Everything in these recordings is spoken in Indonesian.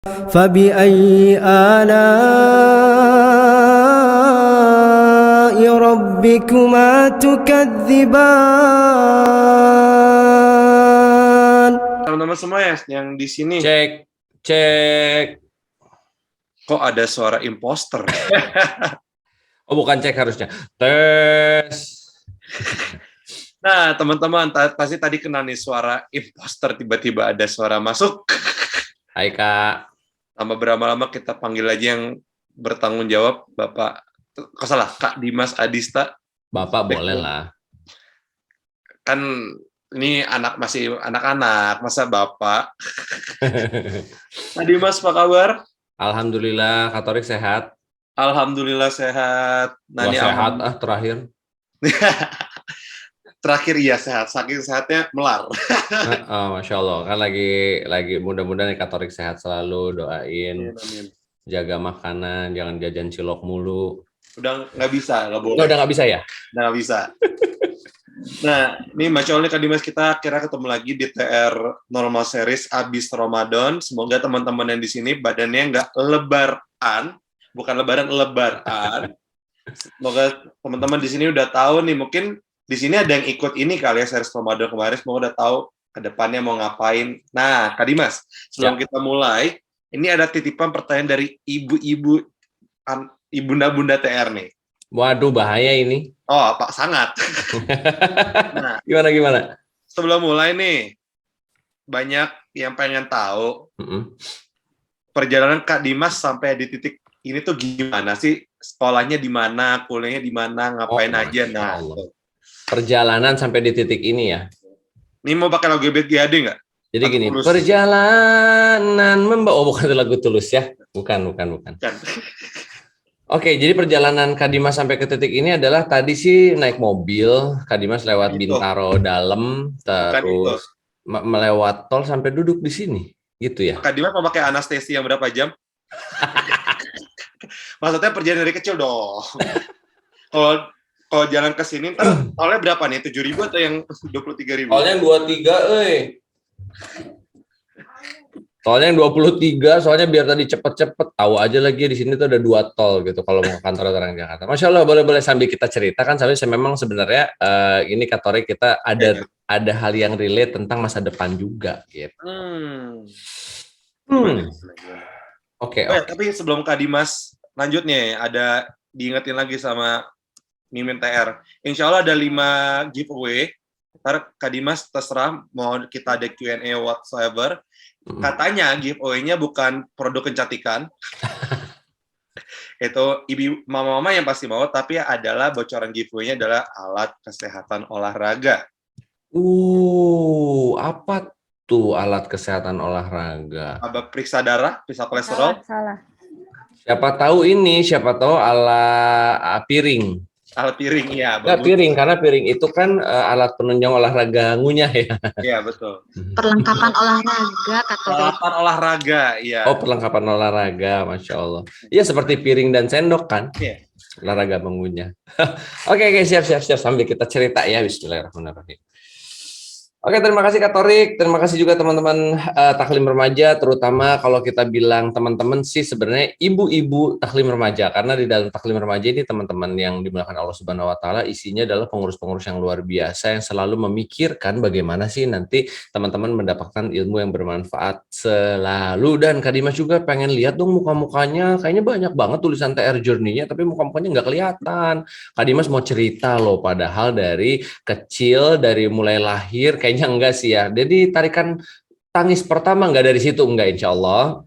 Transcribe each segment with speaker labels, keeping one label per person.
Speaker 1: فبأي آلاء ربكما تكذبان.
Speaker 2: Teman-teman semua ya yang di sini,
Speaker 3: Cek, cek.
Speaker 2: kok ada suara imposter?
Speaker 3: Oh, bukan cek harusnya. Tes.
Speaker 2: Nah, teman-teman, pasti tadi kena nih suara imposter, tiba-tiba ada suara masuk.
Speaker 3: Hai, Kak.
Speaker 2: Lama berlama-lama kita panggil aja yang bertanggung jawab, Bapak, salah, Kak Dimas Adista.
Speaker 3: Bapak boleh lah.
Speaker 2: Kan ini masih anak-anak, masa Bapak. Kak Dimas, apa kabar?
Speaker 3: Alhamdulillah, Katorik sehat.
Speaker 2: Alhamdulillah sehat.
Speaker 3: Gua sehat terakhir.
Speaker 2: Terakhir iya sehat, saking sehatnya melar.
Speaker 3: Oh, Masya Allah, kan lagi mudah-mudahan Katorik sehat selalu, doain.
Speaker 2: Amin.
Speaker 3: Jaga makanan, jangan jajan cilok mulu.
Speaker 2: Udah nggak bisa, nggak boleh.
Speaker 3: Udah nggak bisa ya?
Speaker 2: Udah nggak bisa. Nah, ini Masya Allah, Kak Dimas, kita kira ketemu lagi di TR Normal Series abis Ramadan. Semoga teman-teman yang di sini badannya nggak lebaran, bukan lebaran. Semoga teman-teman di sini udah tahu nih, mungkin di sini ada yang ikut ini kali ya, series Ramadan kemarin, semoga udah tahu ke depannya mau ngapain. Nah, Kak Dimas, sebelum kita mulai, ini ada titipan pertanyaan dari ibu-ibu, ibunda-bunda TR nih.
Speaker 3: Waduh, bahaya ini.
Speaker 2: Oh, Pak, sangat. Nah,
Speaker 3: Gimana?
Speaker 2: sebelum mulai nih, banyak yang pengen tahu perjalanan Kak Dimas sampai di titik ini tuh gimana sih? Sekolahnya di mana, kuliahnya di mana, ngapain aja? Nah,
Speaker 3: perjalanan sampai di titik ini ya.
Speaker 2: Ini mau pakai lagu BGAD nggak?
Speaker 3: Jadi gini, Tulus. Perjalanan membawa, bukan lagu Tulus ya? Bukan. Oke, jadi perjalanan Kak Dimas sampai ke titik ini adalah tadi sih naik mobil, Kak Dimas lewat Bintaro dalam, terus melewat tol sampai duduk di sini, gitu ya?
Speaker 2: Kak Dimas mau pakai anestesi yang berapa jam? Maksudnya perjalanan dari kecil dong. Kalau jalan ke sini, tolnya berapa nih? 7.000 atau yang 23.000?
Speaker 3: Tolnya yang 23, Tolnya yang 23, soalnya biar tadi cepet-cepet, tahu aja lagi di sini tuh ada 2 tol gitu kalau mau ke kantor orang Jakarta. Masya Allah, boleh sambil kita ceritakan, sambil memang sebenarnya ini Katorik kita ada hal yang relate tentang masa depan juga gitu. Oke.
Speaker 2: Tapi sebelum Kak Dimas lanjut nih, ada diingetin lagi sama Mimin TR. Insya Allah ada 5 giveaway. Ntar Kak Dimas terserah mau kita ada Q&A whatsoever. Katanya giveaway-nya bukan produk kecantikan. Itu ibu mama-mama yang pasti mau, tapi adalah bocoran giveaway-nya adalah alat kesehatan olahraga.
Speaker 3: Apa tuh alat kesehatan olahraga?
Speaker 2: Apa periksa darah, periksa kolesterol?
Speaker 4: Salah.
Speaker 3: Siapa tahu alat piring.
Speaker 2: Alat piring, iya.
Speaker 3: Enggak piring, karena piring itu kan alat penunjang olahraga ngunyah ya.
Speaker 2: Iya, betul.
Speaker 4: Perlengkapan olahraga,
Speaker 2: Perlengkapan olahraga, iya.
Speaker 3: Oh, perlengkapan olahraga, Masya Allah. Iya, seperti piring dan sendok kan?
Speaker 2: Iya.
Speaker 3: Olahraga mengunyah. Oke, siap. Sambil kita cerita ya, bismillahirrahmanirrahim. Oke, terima kasih Kak Torik, terima kasih juga teman-teman Taklim Remaja, terutama kalau kita bilang teman-teman sih sebenarnya ibu-ibu Taklim Remaja, karena di dalam Taklim Remaja ini teman-teman yang dimuliakan Allah Subhanahu Wa Taala isinya adalah pengurus-pengurus yang luar biasa yang selalu memikirkan bagaimana sih nanti teman-teman mendapatkan ilmu yang bermanfaat selalu. Dan Kak Dimas juga pengen lihat dong muka-mukanya, kayaknya banyak banget tulisan TR Journey-nya, tapi muka-mukanya nggak kelihatan. Kak Dimas mau cerita loh, padahal dari kecil, dari mulai lahir, kayaknya enggak sih ya. Jadi tarikan tangis pertama enggak dari situ, enggak insya Allah.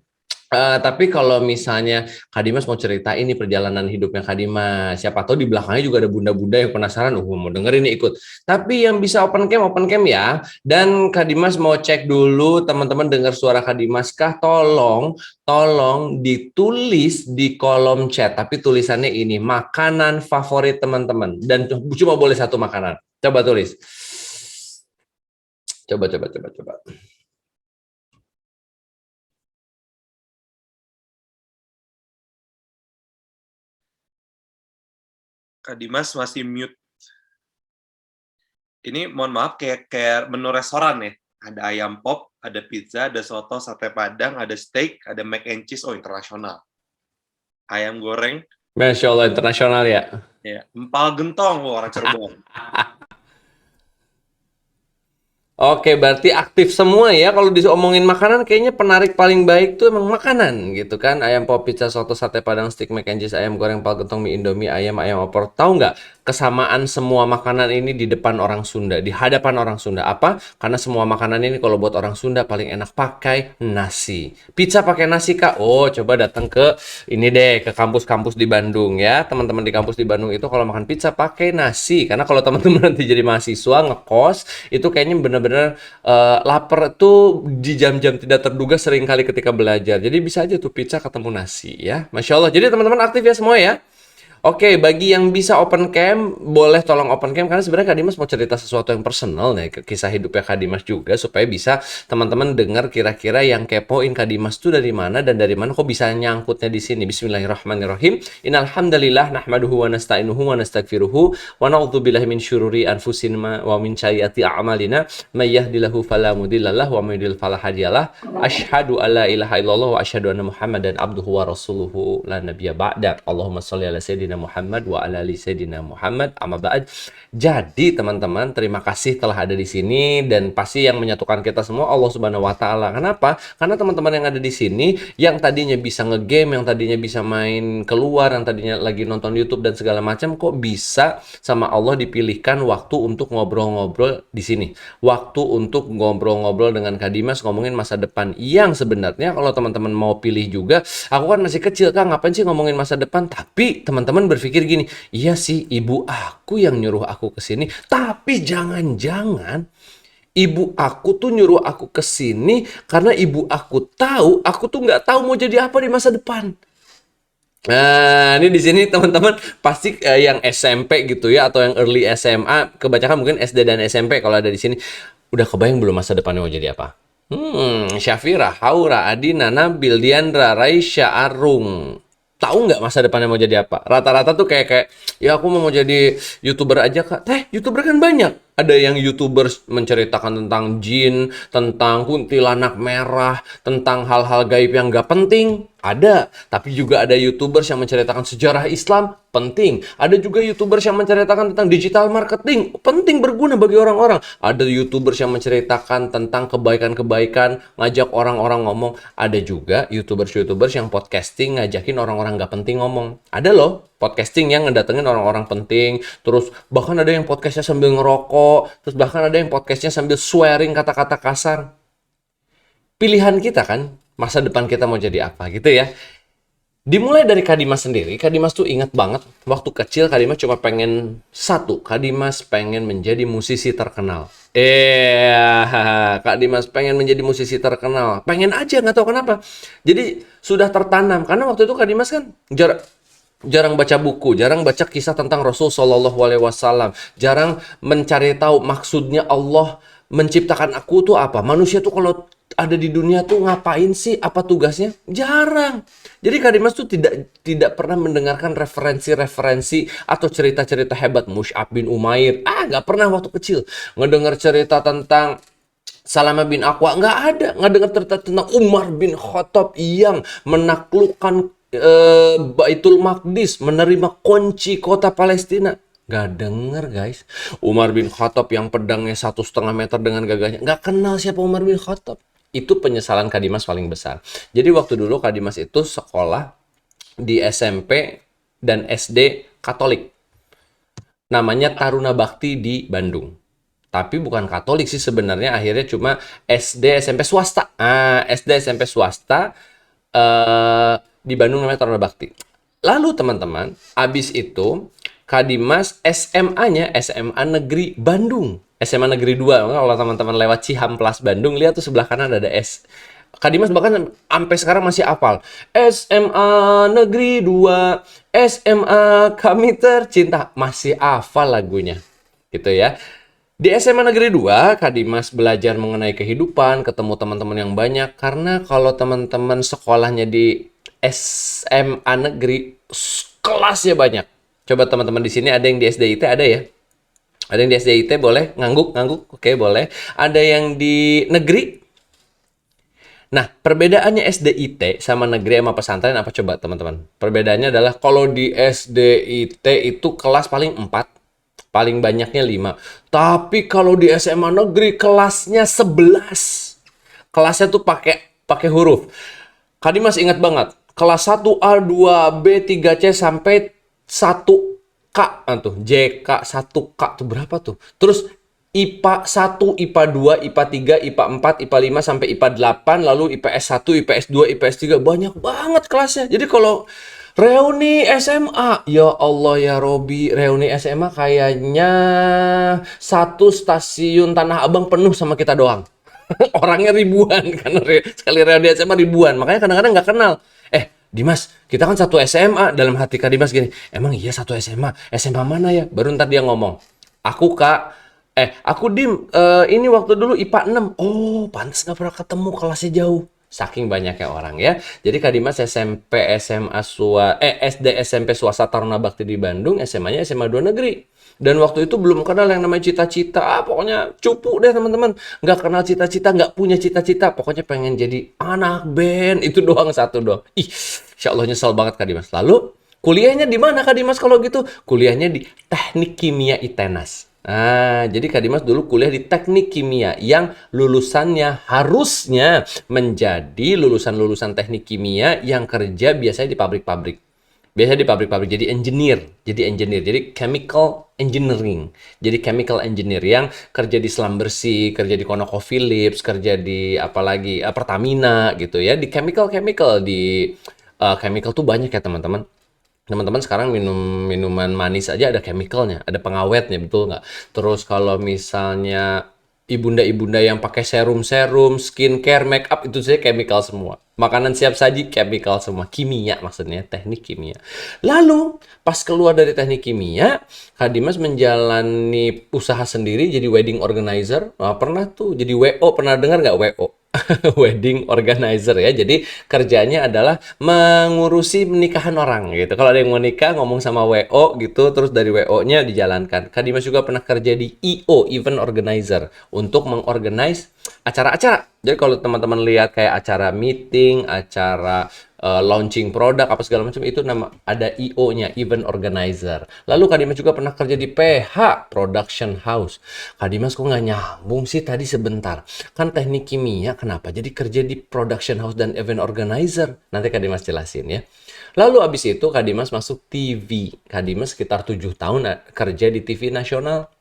Speaker 3: Tapi kalau misalnya Kak Dimas mau cerita ini perjalanan hidupnya Kak Dimas, siapa tahu di belakangnya juga ada bunda-bunda yang penasaran, mau denger ini ikut. Tapi yang bisa open cam ya. Dan Kak Dimas mau cek dulu teman-teman dengar suara Kak Dimas kah? Tolong ditulis di kolom chat. Tapi tulisannya ini makanan favorit teman-teman, dan cuma boleh 1 makanan. Coba tulis. Coba.
Speaker 2: Kak Dimas masih mute. Ini mohon maaf kayak menu restoran ya. Ada ayam pop, ada pizza, ada soto, sate padang, ada steak, ada mac and cheese, internasional. Ayam goreng,
Speaker 3: Masya Allah, internasional ya.
Speaker 2: ya, empal gentong, orang Cirebon.
Speaker 3: Oke, berarti aktif semua ya. Kalau diomongin makanan, kayaknya penarik paling baik tuh emang makanan gitu kan. Ayam pop, pizza, soto, sate padang, steak, mac and cheese, ayam goreng, pal gentong, mie indomie, ayam opor. Tahu nggak kesamaan semua makanan ini di depan orang Sunda, di hadapan orang Sunda? Apa? Karena semua makanan ini kalau buat orang Sunda paling enak pakai nasi. Pizza pakai nasi, Kak? Oh, coba datang ke ini deh, ke kampus-kampus di Bandung ya. Teman-teman di kampus di Bandung itu kalau makan pizza pakai nasi. Karena kalau teman-teman nanti jadi mahasiswa ngekos, itu kayaknya bener-bener lapar tuh di jam-jam tidak terduga sering kali ketika belajar. Jadi bisa aja tuh pizza ketemu nasi ya. Masya Allah. Jadi teman-teman aktif ya semua ya. Oke, bagi yang bisa open cam, boleh tolong open cam karena sebenarnya Kak Dimas mau cerita sesuatu yang personal nih, kisah hidupnya Kak Dimas juga supaya bisa teman-teman dengar kira-kira yang kepoin Kak Dimas tuh dari mana dan dari mana kok bisa nyangkutnya di sini. Bismillahirrahmanirrahim. Innal hamdalillah nahmaduhu wa nasta'inuhu wa nastaghfiruhu wa na'udzubillahi min syururi anfusina wa min sayyiati a'malina may yahdihillahu fala mudhillalah wa may yudhlil fala hadiyalah. Asyhadu alla ilaha illallah wa asyhadu anna Muhammadan abduhu wa rasuluhu la nabiyya ba'da. Allahumma shalli ala sayyidina Muhammad wa ala ali sayyidina Muhammad amma ba'd. Jadi teman-teman, terima kasih telah ada di sini dan pasti yang menyatukan kita semua Allah Subhanahu wa taala. Kenapa? Karena teman-teman yang ada di sini yang tadinya bisa ngegame, yang tadinya bisa main keluar, yang tadinya lagi nonton YouTube dan segala macam kok bisa sama Allah dipilihkan waktu untuk ngobrol-ngobrol di sini. Waktu untuk ngobrol-ngobrol dengan Kak Dimas ngomongin masa depan yang sebenarnya kalau teman-teman mau pilih juga, aku kan masih kecil Kak, ngapain sih ngomongin masa depan? Tapi teman-teman berpikir gini, iya sih ibu aku yang nyuruh aku ke sini, tapi jangan-jangan ibu aku tuh nyuruh aku ke sini karena ibu aku tahu aku tuh nggak tahu mau jadi apa di masa depan. Nah, ini di sini teman-teman pasti yang SMP gitu ya atau yang early SMA, kebanyakan mungkin SD dan SMP kalau ada di sini udah kebayang belum masa depannya mau jadi apa? Syafira, Haura, Adina, Nabil, Diandra, Raisya, Arung. Tahu nggak masa depannya mau jadi apa? Rata-rata tuh kayak ya aku mau jadi YouTuber aja Kak. YouTuber kan banyak. Ada yang YouTuber menceritakan tentang jin, tentang kuntilanak merah, tentang hal-hal gaib yang nggak penting. Ada. Tapi juga ada YouTubers yang menceritakan sejarah Islam. Penting. Ada juga YouTubers yang menceritakan tentang digital marketing. Penting, berguna bagi orang-orang. Ada YouTubers yang menceritakan tentang kebaikan-kebaikan, ngajak orang-orang ngomong. Ada juga YouTubers yang podcasting ngajakin orang-orang nggak penting ngomong. Ada loh podcasting yang ngedatengin orang-orang penting. Terus bahkan ada yang podcastnya sambil ngerokok. Terus bahkan ada yang podcastnya sambil swearing kata-kata kasar. Pilihan kita kan, masa depan kita mau jadi apa gitu ya. Dimulai dari Kak Dimas sendiri. Kak Dimas tuh ingat banget waktu kecil Kak Dimas cuma pengen satu. Kak Dimas pengen menjadi musisi terkenal. Kak Dimas pengen menjadi musisi terkenal. Pengen aja, nggak tahu kenapa. Jadi sudah tertanam. Karena waktu itu Kak Dimas kan jarang baca buku, jarang baca kisah tentang Rasul Shallallahu Alaihi Wasallam, jarang mencari tahu maksudnya Allah menciptakan aku tuh apa. Manusia tuh kalau ada di dunia tuh ngapain sih? Apa tugasnya? Jarang. Jadi Kak Dimas tuh tidak pernah mendengarkan referensi-referensi atau cerita-cerita hebat Mus'ab bin Umair. Nggak pernah waktu kecil. Ngedengar cerita tentang Salama bin Aqwa, nggak ada. Nggak dengar cerita tentang Umar bin Khattab yang menaklukkan Baitul Maqdis, menerima kunci kota Palestina. Gak denger guys. Umar bin Khattab yang pedangnya 1,5 meter dengan gagahnya. Gak kenal siapa Umar bin Khattab. Itu penyesalan Kak Dimas paling besar. Jadi waktu dulu Kak Dimas itu sekolah di SMP dan SD Katolik. Namanya Taruna Bakti di Bandung. Tapi bukan Katolik sih sebenarnya, akhirnya cuma SD SMP swasta. SD SMP swasta di Bandung namanya Taruna Bakti. Lalu teman-teman, abis itu Kak Dimas SMA-nya SMA Negeri Bandung. SMA Negeri 2. Kalau teman-teman lewat Cihamplas Bandung, lihat tuh sebelah kanan ada S. Kak Dimas bahkan sampai sekarang masih hafal. SMA Negeri 2, SMA Kami Tercinta. Masih hafal lagunya. Gitu ya. Di SMA Negeri 2, Kak Dimas belajar mengenai kehidupan, ketemu teman-teman yang banyak. Karena kalau teman-teman sekolahnya di SMA Negeri, kelasnya banyak. Coba teman-teman di sini ada yang di SDIT, ada ya? Ada yang di SDIT boleh? Ngangguk? Oke, boleh. Ada yang di negeri? Nah, perbedaannya SDIT sama negeri sama pesantren apa coba teman-teman? Perbedaannya adalah kalau di SDIT itu kelas paling 4, paling banyaknya 5. Tapi kalau di SMA negeri kelasnya 11. Kelasnya tuh pakai pakai huruf. Kak Dimas ingat banget, kelas 1A, 2B, 3C sampai 1K tuh, JK 1K tuh berapa tuh? Terus IPA 1, IPA 2, IPA 3, IPA 4, IPA 5 sampai IPA 8, lalu IPS 1, IPS 2, IPS 3, banyak banget kelasnya. Jadi kalau reuni SMA, ya Allah ya Robi, reuni SMA kayaknya satu stasiun Tanah Abang penuh sama kita doang. Orangnya ribuan karena sekali reuni SMA ribuan, makanya kadang-kadang nggak kenal. Dimas, kita kan satu SMA. Dalam hati Kak Dimas gini, emang iya satu SMA? SMA mana ya? Baru ntar dia ngomong, aku Kak, aku Dim, ini waktu dulu IPA 6. Oh, pantas nggak pernah ketemu, kelasnya jauh. Saking banyaknya orang ya. Jadi Kak Dimas SMP, SMA SD, SMP swasta Taruna Bakti di Bandung, SMA-nya SMA 2 negeri. Dan waktu itu belum kenal yang namanya cita-cita. Pokoknya cupu deh teman-teman. Nggak kenal cita-cita, nggak punya cita-cita. Pokoknya pengen jadi anak band. Itu doang, satu doang. Ih, insya Allah nyesel banget Kak Dimas. Lalu, kuliahnya di mana Kak Dimas kalau gitu? Kuliahnya di Teknik Kimia ITENAS. Nah, jadi Kak Dimas dulu kuliah di teknik kimia yang lulusannya harusnya menjadi lulusan-lulusan teknik kimia yang kerja biasanya di pabrik-pabrik. Biasanya di pabrik-pabrik jadi chemical engineering. Jadi chemical engineer yang kerja di selam bersih, kerja di ConocoPhillips, kerja di apalagi Pertamina gitu ya, di chemical di chemical tuh banyak ya teman-teman. Teman-teman sekarang minum minuman manis aja ada chemicalnya, ada pengawetnya, betul nggak? Terus kalau misalnya ibunda-ibunda yang pakai serum-serum, skincare, make up itu saya chemical semua. Makanan siap saji chemical semua, kimia maksudnya, teknik kimia. Lalu pas keluar dari teknik kimia, Kak Dimas menjalani usaha sendiri jadi wedding organizer. Nah, pernah tuh jadi WO, pernah dengar nggak WO? Wedding organizer ya. Jadi kerjanya adalah mengurusi nikahan orang gitu. Kalau ada yang mau nikah ngomong sama WO gitu, terus dari WO-nya dijalankan. Kak Dimas juga pernah kerja di EO, event organizer, untuk mengorganize acara-acara. Jadi kalau teman-teman lihat kayak acara meeting, acara launching produk apa segala macam itu nama ada IO-nya, event organizer. Lalu Kak Dimas juga pernah kerja di PH, production house. Kak Dimas kok nggak nyambung sih tadi sebentar? Kan teknik kimia, kenapa jadi kerja di production house dan event organizer? Nanti Kak Dimas jelasin ya. Lalu abis itu Kak Dimas masuk TV. Kak Dimas sekitar 7 tahun kerja di TV nasional.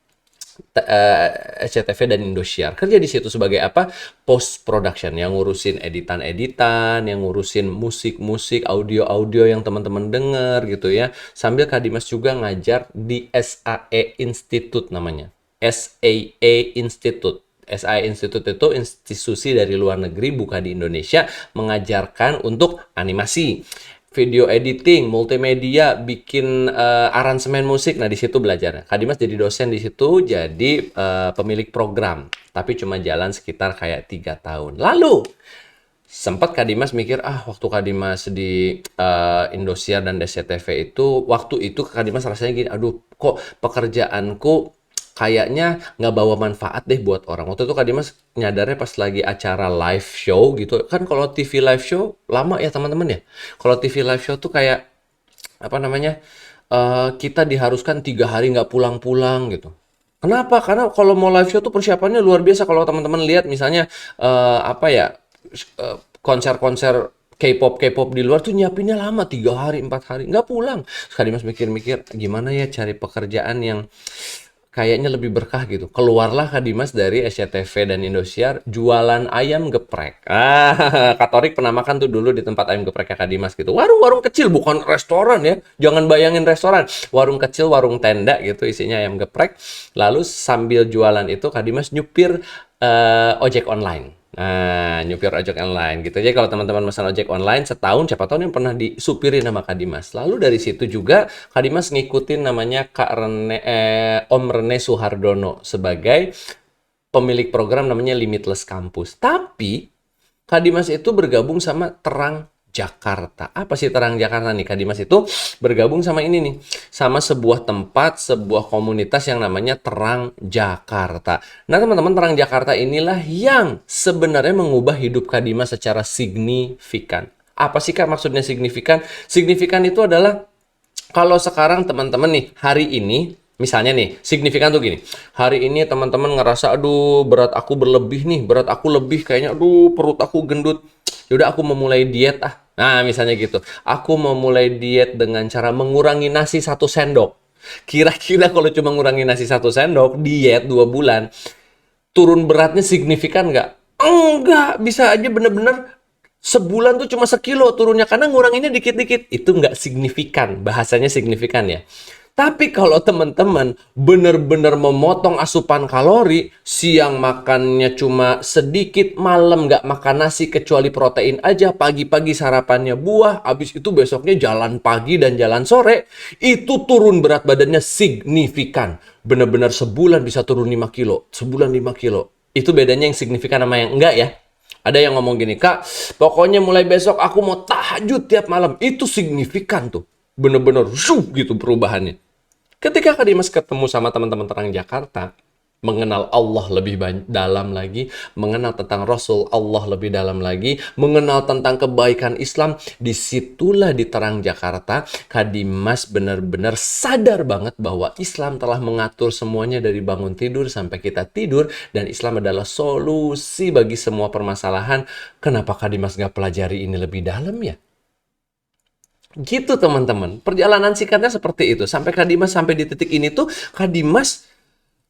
Speaker 3: SCTV dan Indosiar. Kerja di situ sebagai apa? Post production, yang ngurusin editan-editan, yang ngurusin musik-musik, audio-audio yang teman-teman denger gitu ya. Sambil Kak Dimas juga ngajar di SAE Institute namanya. SAE Institute. SAE Institute itu institusi dari luar negeri bukan di Indonesia, mengajarkan untuk animasi, video editing, multimedia, bikin aransemen musik. Nah, di situ belajarnya. Kak Dimas jadi dosen di situ, jadi pemilik program. Tapi cuma jalan sekitar kayak 3 tahun. Lalu, sempat Kak Dimas mikir, waktu Kak Dimas di Indosiar dan DCTV itu, waktu itu Kak Dimas rasanya gini, aduh, kok pekerjaanku kayaknya nggak bawa manfaat deh buat orang. Waktu itu Kak Dimas nyadarnya pas lagi acara live show gitu. Kan kalau TV live show lama ya teman-teman ya. Kalau TV live show tuh kayak apa namanya? Kita diharuskan 3 hari nggak pulang-pulang gitu. Kenapa? Karena kalau mau live show tuh persiapannya luar biasa. Kalau teman-teman lihat misalnya apa ya konser-konser K-pop di luar tuh nyiapinnya lama 3 hari 4 hari nggak pulang. Terus Kak Dimas mikir-mikir gimana ya cari pekerjaan yang kayaknya lebih berkah gitu. Keluarlah Kak Dimas dari SCTV dan Indosiar jualan ayam geprek. Katorik pernah makan tuh dulu di tempat ayam geprek Kak Dimas gitu. Warung-warung kecil, bukan restoran ya. Jangan bayangin restoran. Warung kecil, warung tenda gitu isinya ayam geprek. Lalu sambil jualan itu Kak Dimas nyupir ojek online. Nah, nyupir ojek online gitu. Jadi kalau teman-teman pesan ojek online setahun, siapa tahu yang pernah disupirin sama Kak Dimas. Lalu dari situ juga Kak Dimas ngikutin namanya Om Rene Suhardono sebagai pemilik program namanya Limitless Campus. Tapi Kak Dimas itu bergabung sama Terang Jakarta. Apa sih Terang Jakarta nih? Kak Dimas itu bergabung sama ini nih, sama sebuah tempat, sebuah komunitas yang namanya Terang Jakarta. Nah teman-teman, Terang Jakarta inilah yang sebenarnya mengubah hidup Kak Dimas secara signifikan. Apa sih Kak maksudnya signifikan? Signifikan itu adalah kalau sekarang teman-teman nih, hari ini, misalnya nih, signifikan tuh gini. Hari ini teman-teman ngerasa, aduh berat aku berlebih nih, berat aku lebih kayaknya, aduh perut aku gendut. Yaudah aku mau mulai diet ah. Nah misalnya gitu. Aku mau mulai diet dengan cara mengurangi nasi 1 sendok. Kira-kira kalau cuma ngurangi nasi 1 sendok, diet 2 bulan, turun beratnya signifikan nggak? Enggak, bisa aja bener-bener sebulan tuh cuma sekilo turunnya karena nguranginnya dikit-dikit. Itu nggak signifikan, bahasanya signifikan ya. Tapi kalau teman-teman bener-bener memotong asupan kalori, siang makannya cuma sedikit, malam nggak makan nasi kecuali protein aja, pagi-pagi sarapannya buah, habis itu besoknya jalan pagi dan jalan sore, itu turun berat badannya signifikan. Bener-bener sebulan bisa turun 5 kilo, sebulan 5 kilo. Itu bedanya yang signifikan sama yang enggak ya. Ada yang ngomong gini, Kak, pokoknya mulai besok aku mau tahajud tiap malam. Itu signifikan tuh. Bener-bener gitu perubahannya. Ketika Kak Dimas ketemu sama teman-teman Terang Jakarta, mengenal Allah lebih dalam lagi, mengenal tentang Rasul Allah lebih dalam lagi, mengenal tentang kebaikan Islam, disitulah di Terang Jakarta, Kak Dimas benar-benar sadar banget bahwa Islam telah mengatur semuanya dari bangun tidur sampai kita tidur, dan Islam adalah solusi bagi semua permasalahan. Kenapa Kak Dimas nggak pelajari ini lebih dalam ya? Gitu teman-teman, perjalanan singkatnya seperti itu. Sampai Kak Dimas sampai di titik ini tuh, Kak Dimas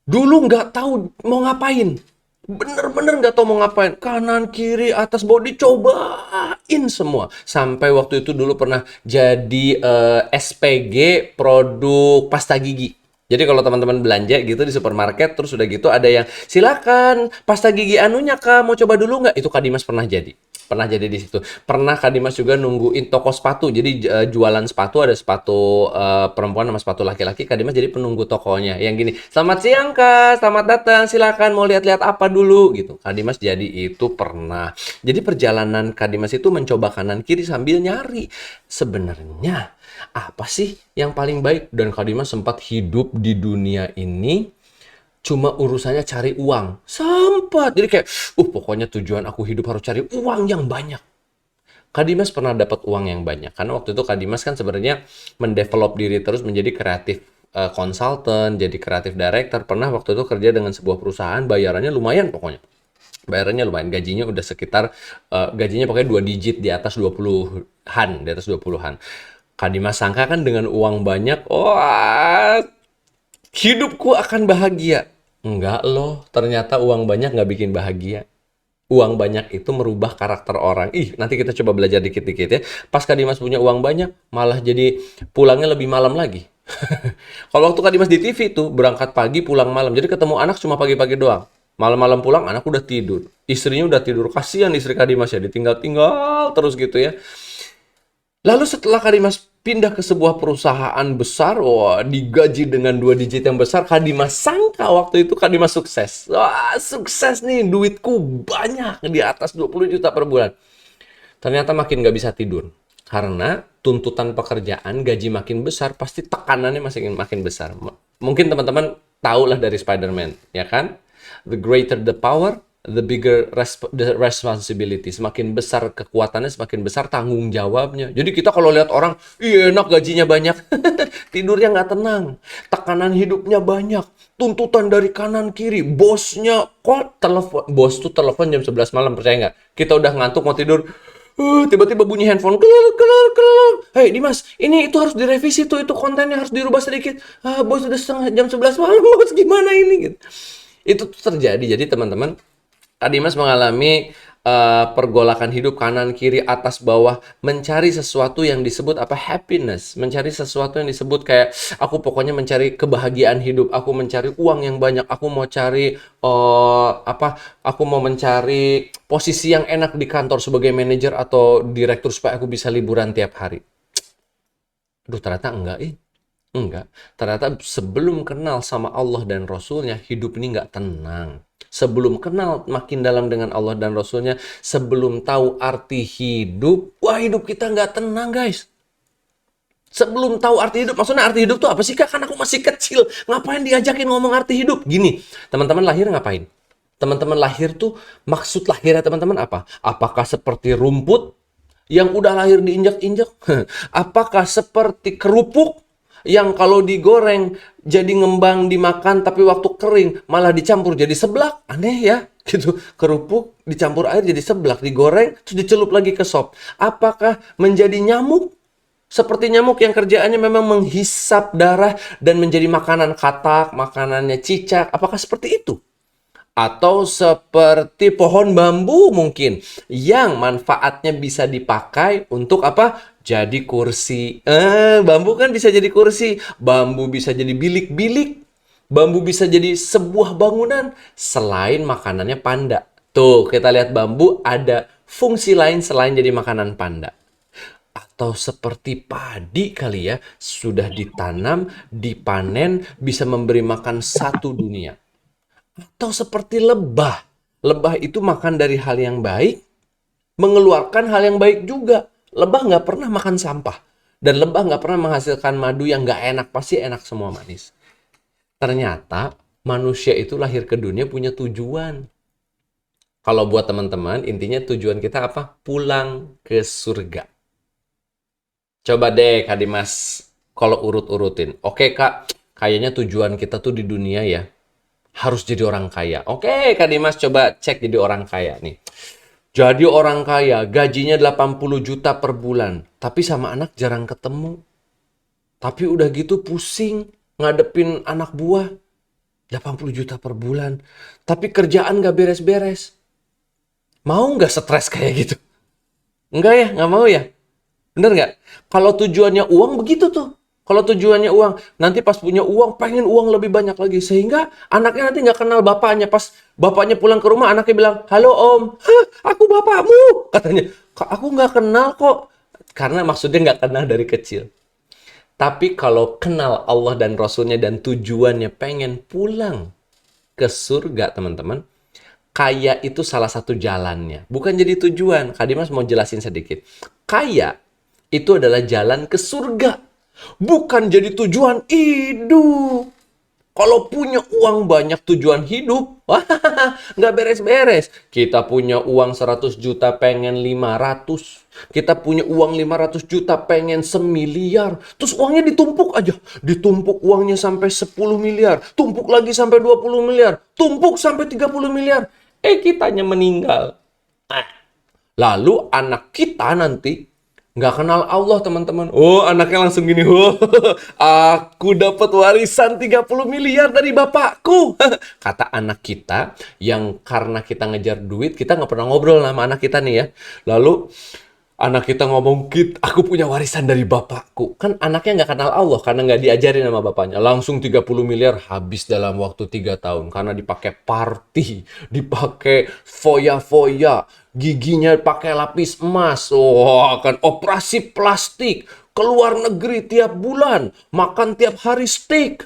Speaker 3: dulu nggak tahu mau ngapain. Bener-bener nggak tahu mau ngapain. Kanan, kiri, atas, bawah dicobain semua. Sampai waktu itu dulu pernah jadi SPG produk pasta gigi. Jadi kalau teman-teman belanja gitu di supermarket, terus udah gitu ada yang, silakan pasta gigi anunya Kak, mau coba dulu nggak? Itu Kak Dimas pernah jadi. Pernah jadi di situ. Pernah Kak Dimas juga nungguin toko sepatu. Jadi jualan sepatu, ada sepatu perempuan sama sepatu laki-laki. Kak Dimas jadi penunggu tokonya. Yang gini, selamat siang Kak, selamat datang, silakan mau lihat-lihat apa dulu gitu. Kak Dimas jadi itu pernah. Jadi perjalanan Kak Dimas itu mencoba kanan kiri sambil nyari. Sebenarnya apa sih yang paling baik? Dan Kak Dimas sempat hidup di dunia ini cuma urusannya cari uang. Sempat. Jadi kayak, pokoknya tujuan aku hidup harus cari uang yang banyak. Kak Dimas pernah dapat uang yang banyak. Karena waktu itu Kak Dimas kan sebenarnya mendevelop diri terus menjadi kreatif consultant, jadi kreatif director. Pernah waktu itu kerja dengan sebuah perusahaan, bayarannya lumayan pokoknya. Bayarannya lumayan, gajinya udah sekitar, gajinya pokoknya 2 digit di atas 20-an, di atas 20-an. Kak Dimas sangka kan dengan uang banyak, wah, hidupku akan bahagia. Enggak loh, ternyata uang banyak nggak bikin bahagia. Uang banyak itu merubah karakter orang. Nanti kita coba belajar dikit-dikit ya. Pas Kak Dimas punya uang banyak, malah jadi pulangnya lebih malam lagi. Kalau waktu Kak Dimas di TV tuh, berangkat pagi, pulang malam. Jadi ketemu anak cuma pagi-pagi doang. Malam-malam pulang, anak udah tidur. Istrinya udah tidur. Kasihan istri Kak Dimas ya, ditinggal-tinggal terus gitu ya. Lalu setelah Kak Dimas pindah ke sebuah perusahaan besar, wah, digaji dengan 2 digit yang besar, Kak Dimas sangka waktu itu Kak Dimas sukses. Wah, sukses nih, duitku banyak, di atas 20 juta per bulan. Ternyata makin nggak bisa tidur. Karena tuntutan pekerjaan, gaji makin besar, pasti tekanannya makin besar. Mungkin teman-teman tahu lah dari Spider-Man, ya kan? The greater the power, the bigger the responsibility. Semakin besar kekuatannya, semakin besar tanggung jawabnya. Jadi kita kalau lihat orang, enak gajinya banyak, tidurnya nggak tenang, tekanan hidupnya banyak, tuntutan dari kanan kiri, bosnya kok telepon, bos tuh telepon jam 11 malam, percaya nggak? Kita udah ngantuk mau tidur, tiba-tiba bunyi handphone, hei Dimas, ini itu harus direvisi tuh, itu kontennya harus dirubah sedikit. Bos udah jam 11 malam, bos gimana ini? Gitu. Itu tuh terjadi. Jadi teman-teman, Kak Dimas mengalami pergolakan hidup kanan, kiri, atas, bawah, mencari sesuatu yang disebut happiness, mencari sesuatu yang disebut kayak aku pokoknya mencari kebahagiaan hidup, aku mencari uang yang banyak, aku mau cari aku mau mencari posisi yang enak di kantor sebagai manajer atau direktur supaya aku bisa liburan tiap hari. Aduh, ternyata enggak. Enggak. Ternyata sebelum kenal sama Allah dan Rasulnya, hidup ini nggak tenang. Sebelum kenal makin dalam dengan Allah dan Rasulnya, sebelum tahu arti hidup, wah hidup kita nggak tenang guys. Sebelum tahu arti hidup, maksudnya arti hidup tuh apa sih Kak? Kan aku masih kecil, ngapain diajakin ngomong arti hidup? Gini, teman-teman lahir ngapain? Teman-teman lahir tuh, maksud lahirnya teman-teman apa? Apakah seperti rumput yang udah lahir diinjak-injak? Apakah seperti kerupuk yang kalau digoreng jadi ngembang dimakan tapi waktu kering malah dicampur jadi seblak? Aneh ya, gitu. Kerupuk dicampur air jadi seblak, digoreng terus dicelup lagi ke sop. Apakah menjadi nyamuk? Seperti nyamuk yang kerjaannya memang menghisap darah dan menjadi makanan katak, makanannya cicak. Apakah seperti itu? Atau seperti pohon bambu mungkin yang manfaatnya bisa dipakai untuk apa? Jadi kursi. Bambu kan bisa jadi kursi, bambu bisa jadi bilik-bilik, bambu bisa jadi sebuah bangunan selain makanannya panda. Tuh, kita lihat bambu ada fungsi lain selain jadi makanan panda. Atau seperti padi kali ya, sudah ditanam, dipanen, bisa memberi makan satu dunia. Atau seperti lebah. Lebah itu makan dari hal yang baik, mengeluarkan hal yang baik juga. Lebah nggak pernah makan sampah. Dan lebah nggak pernah menghasilkan madu yang nggak enak. Pasti enak semua manis. Ternyata manusia itu lahir ke dunia punya tujuan. Kalau buat teman-teman, intinya tujuan kita apa? Pulang ke surga. Coba deh Kak Dimas, kalau urut-urutin. Oke Kak, kayaknya tujuan kita tuh di dunia ya, harus jadi orang kaya. Oke Kak Dimas, coba cek jadi orang kaya nih. Jadi orang kaya, gajinya 80 juta per bulan. Tapi sama anak jarang ketemu. Tapi udah gitu pusing ngadepin anak buah. 80 juta per bulan. Tapi kerjaan gak beres-beres. Mau nggak stres kayak gitu? Enggak ya, nggak mau ya? Bener nggak? Kalau tujuannya uang begitu tuh. Kalau tujuannya uang, nanti pas punya uang, pengen uang lebih banyak lagi. Sehingga anaknya nanti nggak kenal bapaknya. Pas bapaknya pulang ke rumah, anaknya bilang, "Halo om." "Hah, aku bapakmu." Katanya, "Kak, aku nggak kenal kok." Karena maksudnya nggak kenal dari kecil. Tapi kalau kenal Allah dan Rasulnya dan tujuannya pengen pulang ke surga, teman-teman, kaya itu salah satu jalannya. Bukan jadi tujuan. Kak Dimas mau jelasin sedikit. Kaya itu adalah jalan ke surga. Bukan jadi tujuan hidup. Kalau punya uang banyak tujuan hidup, wah, nggak beres-beres. Kita punya uang 100 juta pengen 500. Kita punya uang 500 juta pengen 1 miliar. Terus uangnya ditumpuk aja. Ditumpuk uangnya sampai 10 miliar. Tumpuk lagi sampai 20 miliar. Tumpuk sampai 30 miliar. Kitanya meninggal. Lalu anak kita nanti nggak kenal Allah, teman-teman. Oh, anaknya langsung gini. Oh, aku dapat warisan 30 miliar dari bapakku. Kata anak kita yang karena kita ngejar duit, kita nggak pernah ngobrol sama anak kita nih ya. Lalu anak kita ngomong, aku punya warisan dari bapakku. Kan anaknya nggak kenal Allah karena nggak diajarin sama bapaknya. Langsung 30 miliar habis dalam waktu 3 tahun. Karena dipakai party, dipakai foya-foya, giginya pakai lapis emas. Wah, kan operasi plastik, keluar negeri tiap bulan, makan tiap hari steak.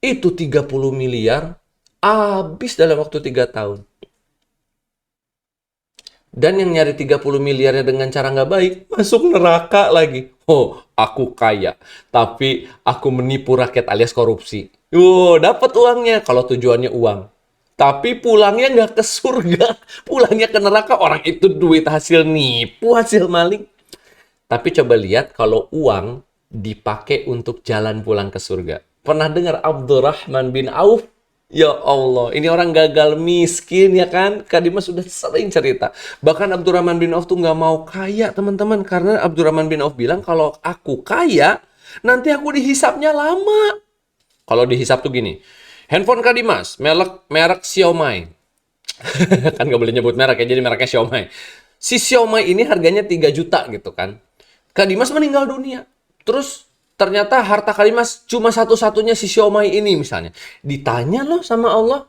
Speaker 3: Itu 30 miliar habis dalam waktu 3 tahun. Dan yang nyari 30 miliarnya dengan cara nggak baik, masuk neraka lagi. Oh, aku kaya, tapi aku menipu rakyat alias korupsi. Oh, dapat uangnya kalau tujuannya uang. Tapi pulangnya nggak ke surga, pulangnya ke neraka. Orang itu duit hasil nipu, hasil maling. Tapi coba lihat kalau uang dipakai untuk jalan pulang ke surga. Pernah dengar Abdurrahman bin Auf? Ya Allah, ini orang gagal miskin ya kan? Kak Dimas sudah sering cerita. Bahkan Abdurrahman bin Auf tuh nggak mau kaya, teman-teman. Karena Abdurrahman bin Auf bilang, kalau aku kaya, nanti aku dihisapnya lama. Kalau dihisap tuh gini, handphone Kak Dimas, merek Xiaomi. Kan nggak boleh nyebut merek ya, jadi mereknya Xiaomi. Si Xiaomi ini harganya 3 juta gitu kan. Kak Dimas meninggal dunia. Terus ternyata harta Kak Dimas cuma satu-satunya si Xiaomi ini misalnya. Ditanya loh sama Allah,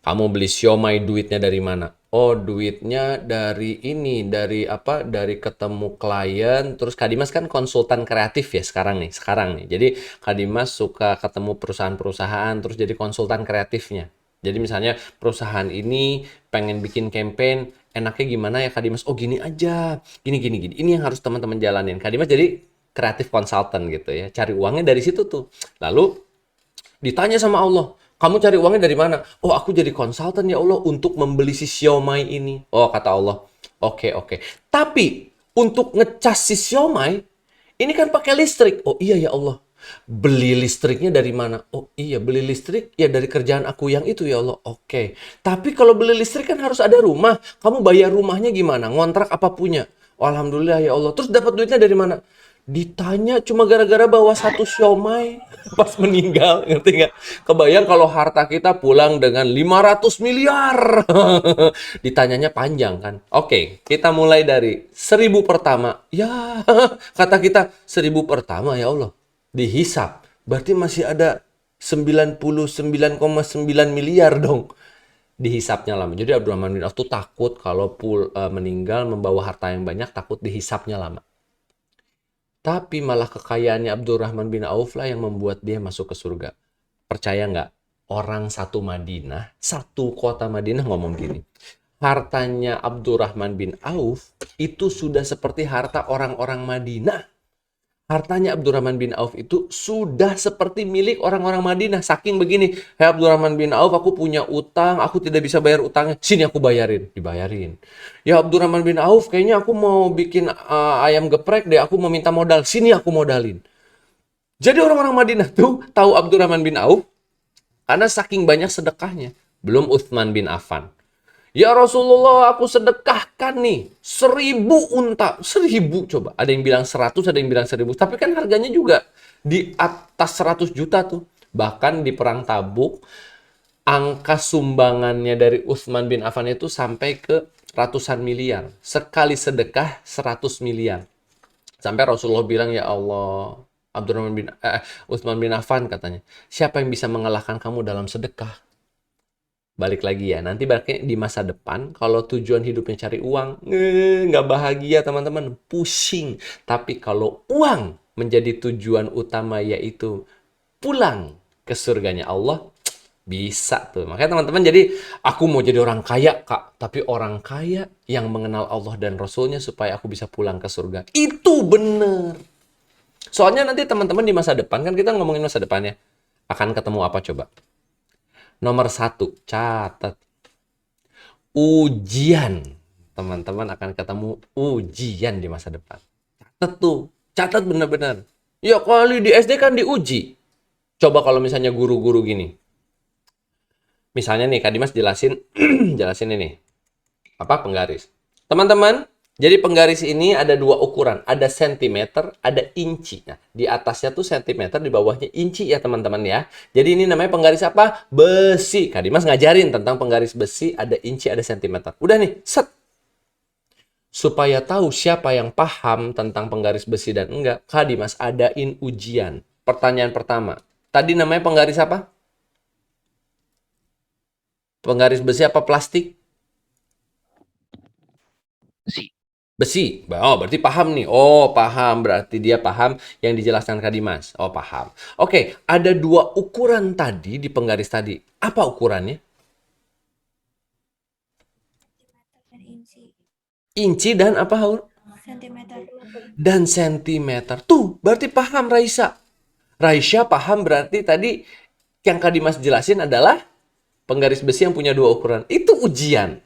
Speaker 3: kamu beli Xiaomi duitnya dari mana? Oh, duitnya dari ini, dari apa? Dari ketemu klien. Terus Kak Dimas kan konsultan kreatif ya sekarang nih. Jadi Kak Dimas suka ketemu perusahaan-perusahaan, terus jadi konsultan kreatifnya. Jadi misalnya perusahaan ini pengen bikin campaign, enaknya gimana ya Kak Dimas? Oh gini aja, gini. Ini yang harus teman-teman jalanin. Kak Dimas jadi kreatif konsultan gitu ya. Cari uangnya dari situ tuh. Lalu ditanya sama Allah, kamu cari uangnya dari mana? Oh, aku jadi konsultan ya Allah untuk membeli si siomay ini. Oh, kata Allah, oke. Tapi untuk ngecas si siomay, ini kan pakai listrik. Oh iya ya Allah. Beli listriknya dari mana? Oh iya, beli listrik ya dari kerjaan aku yang itu ya Allah. Oke. Tapi kalau beli listrik kan harus ada rumah. Kamu bayar rumahnya gimana? Ngontrak apa punya? Oh, alhamdulillah ya Allah. Terus dapat duitnya dari mana? Ditanya cuma gara-gara bawa satu siomay pas meninggal, ngerti nggak? Kebayang kalau harta kita pulang dengan 500 miliar. Ditanyanya panjang kan? Oke, kita mulai dari 1.000 pertama. Ya, kata kita 1.000 pertama ya Allah. Dihisap, berarti masih ada 99,9 miliar dong. Dihisapnya lama. Jadi Abdurrahman bin Auf tuh takut kalau meninggal membawa harta yang banyak, takut dihisapnya lama. Tapi malah kekayaannya Abdurrahman bin Auf lah yang membuat dia masuk ke surga. Percaya nggak? Orang satu Madinah, satu kota Madinah ngomong gini. Hartanya Abdurrahman bin Auf itu sudah seperti harta orang-orang Madinah. Hartanya Abdurrahman bin Auf itu sudah seperti milik orang-orang Madinah. Saking begini, "Hei Abdurrahman bin Auf, aku punya utang, aku tidak bisa bayar utangnya. Sini aku bayarin." Dibayarin. "Ya Abdurrahman bin Auf, kayaknya aku mau bikin ayam geprek deh, aku mau minta modal. Sini aku modalin." Jadi orang-orang Madinah tuh tahu Abdurrahman bin Auf karena saking banyak sedekahnya. Belum Utsman bin Affan. "Ya Rasulullah, aku sedekahkan nih 1.000 unta." 1.000 coba. Ada yang bilang 100, ada yang bilang 1.000. Tapi kan harganya juga di atas 100 juta tuh. Bahkan di perang Tabuk, angka sumbangannya dari Utsman bin Affan itu sampai ke ratusan miliar. Sekali sedekah 100 miliar. Sampai Rasulullah bilang, "Ya Allah, Utsman bin Affan," katanya, "siapa yang bisa mengalahkan kamu dalam sedekah?" Balik lagi ya, nanti balik di masa depan, kalau tujuan hidupnya cari uang, nggak bahagia teman-teman, pusing. Tapi kalau uang menjadi tujuan utama yaitu pulang ke surganya Allah, bisa tuh. Makanya teman-teman jadi, aku mau jadi orang kaya Kak, tapi orang kaya yang mengenal Allah dan Rasulnya supaya aku bisa pulang ke surga. Itu bener. Soalnya nanti teman-teman di masa depan, kan kita ngomongin masa depannya, akan ketemu apa coba? Nomor 1, catat. Ujian. Teman-teman akan ketemu ujian di masa depan. Catat tuh. Catat benar-benar. Ya kali di SD kan diuji. Coba kalau misalnya guru-guru gini. Misalnya nih, Kak Dimas jelasin, jelasin ini. Apa penggaris. Teman-teman, jadi penggaris ini ada 2 ukuran. Ada sentimeter, ada inci. Nah, di atasnya tuh sentimeter, di bawahnya inci ya teman-teman ya. Jadi ini namanya penggaris apa? Besi. Kak Dimas ngajarin tentang penggaris besi, ada inci, ada sentimeter. Udah nih, set. Supaya tahu siapa yang paham tentang penggaris besi dan enggak, Kak Dimas adain ujian. Pertanyaan pertama. Tadi namanya penggaris apa? Penggaris besi apa plastik? Besi. Oh, berarti paham nih. Oh, paham. Berarti dia paham yang dijelaskan Kak Dimas. Oh, paham. Oke, ada 2 ukuran tadi di penggaris tadi. Apa ukurannya? Inci dan apa, Haur?
Speaker 5: Sentimeter.
Speaker 3: Dan sentimeter. Tuh, berarti paham Raisa. Raisa paham berarti tadi yang Kak Dimas jelasin adalah penggaris besi yang punya 2 ukuran. Itu ujian.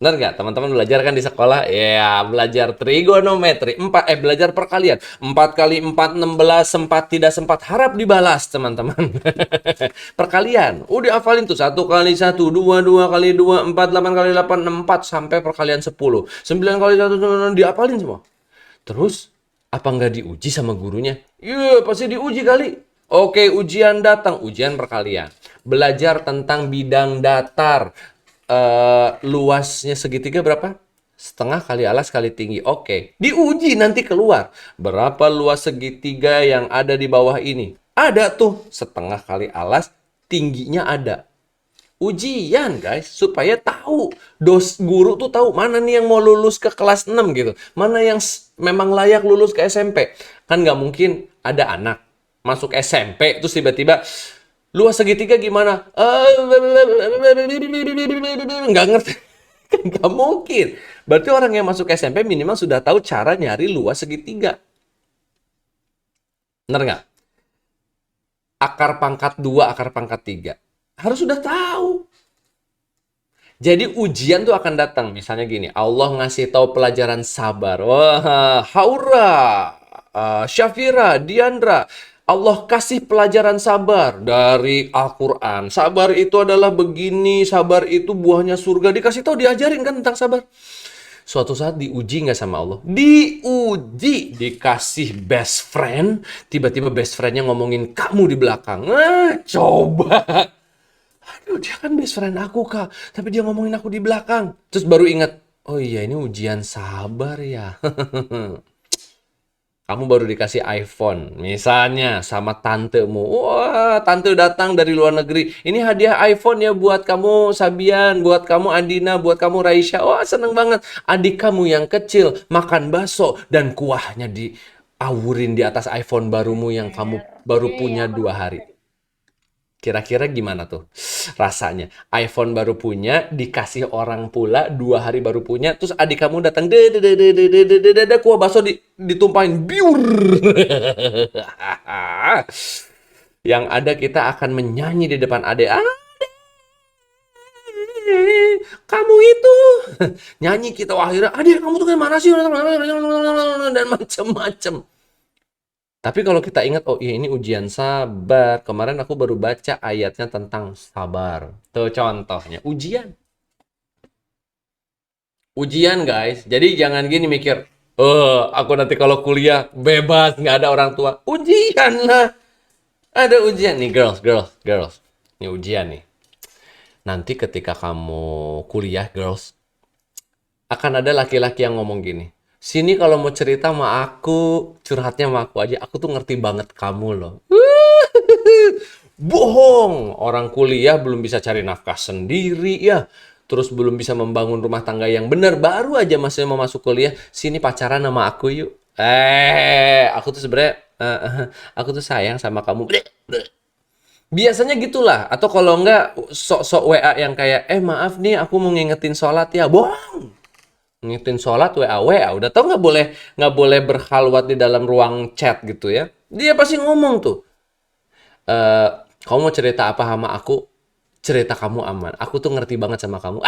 Speaker 3: Benar nggak? Teman-teman belajar kan di sekolah? Ya, belajar trigonometri. Belajar perkalian. 4 kali 4, 16, sempat tidak sempat. Harap dibalas, teman-teman. Perkalian. Udah hafalin tuh. 1 kali 1, 2, 2 kali 2, 4, 8 kali 8, 4, sampai perkalian 10. 9 kali 1, 9, dihafalin semua. Terus, apa nggak diuji sama gurunya? Iya, pasti diuji kali. Oke, ujian datang. Ujian perkalian. Belajar tentang bidang datar. Luasnya segitiga berapa? Setengah kali alas kali tinggi. Oke. Diuji nanti keluar. Berapa luas segitiga yang ada di bawah ini? Ada tuh. Setengah kali alas, tingginya ada. Ujian, guys, supaya tahu. Guru tuh tahu mana nih yang mau lulus ke kelas 6 gitu. Mana yang memang layak lulus ke SMP. Kan nggak mungkin ada anak masuk SMP terus tiba-tiba luas segitiga gimana? Nggak ngerti. Kan nggak mungkin. Berarti orang yang masuk SMP minimal sudah tahu cara nyari luas segitiga. Bener nggak? Akar pangkat 2, akar pangkat 3. Harus sudah tahu. Jadi ujian tuh akan datang. Misalnya gini, Allah ngasih tahu pelajaran sabar. Wah, Haura, Syafira, Diandra. Allah kasih pelajaran sabar dari Al-Quran. Sabar itu adalah begini, sabar itu buahnya surga. Dikasih tahu, diajarin kan tentang sabar. Suatu saat diuji nggak sama Allah? Diuji, dikasih best friend, tiba-tiba best friendnya ngomongin kamu di belakang. Coba. Aduh, dia kan best friend aku, Kak. Tapi dia ngomongin aku di belakang. Terus baru ingat, oh iya ini ujian sabar ya. Kamu baru dikasih iPhone, misalnya sama tantemu. Wah, tante datang dari luar negeri. Ini hadiah iPhone ya buat kamu Sabian, buat kamu Andina, buat kamu Raisya. Wah, seneng banget. Adik kamu yang kecil makan bakso dan kuahnya diawurin di atas iPhone barumu yang kamu baru punya 2 hari. Kira-kira gimana tuh rasanya? iPhone baru punya, dikasih orang pula 2 hari baru punya, terus adik kamu datang, kuah bakso ditumpahin, biur. Yang ada kita akan menyanyi di depan adik. Kamu itu nyanyi kita akhirnya, adik kamu tuh gimana sih? Dan macem-macem. Tapi kalau kita ingat, oh iya ini ujian sabar. Kemarin aku baru baca ayatnya tentang sabar. Tuh contohnya, ujian. Ujian guys. Jadi jangan gini mikir, aku nanti kalau kuliah bebas, nggak ada orang tua. Ujian lah. Ada ujian nih girls. Ini ujian nih. Nanti ketika kamu kuliah girls, akan ada laki-laki yang ngomong gini. Sini kalau mau cerita sama aku, curhatnya sama aku aja. Aku tuh ngerti banget kamu loh. Bohong. Orang kuliah belum bisa cari nafkah sendiri ya. Terus belum bisa membangun rumah tangga yang benar. Baru aja masih mau masuk kuliah. Sini pacaran sama aku yuk. Aku tuh sebenarnya, aku tuh sayang sama kamu. Biasanya gitulah. Atau kalau enggak, sok-sok WA yang kayak, maaf nih aku mau ngingetin sholat ya. Bohong. Ngingetin sholat WA, udah tau nggak boleh berkhalwat di dalam ruang chat gitu ya. Dia pasti ngomong tuh, kamu mau cerita apa sama aku? Cerita kamu aman. Aku tuh ngerti banget sama kamu.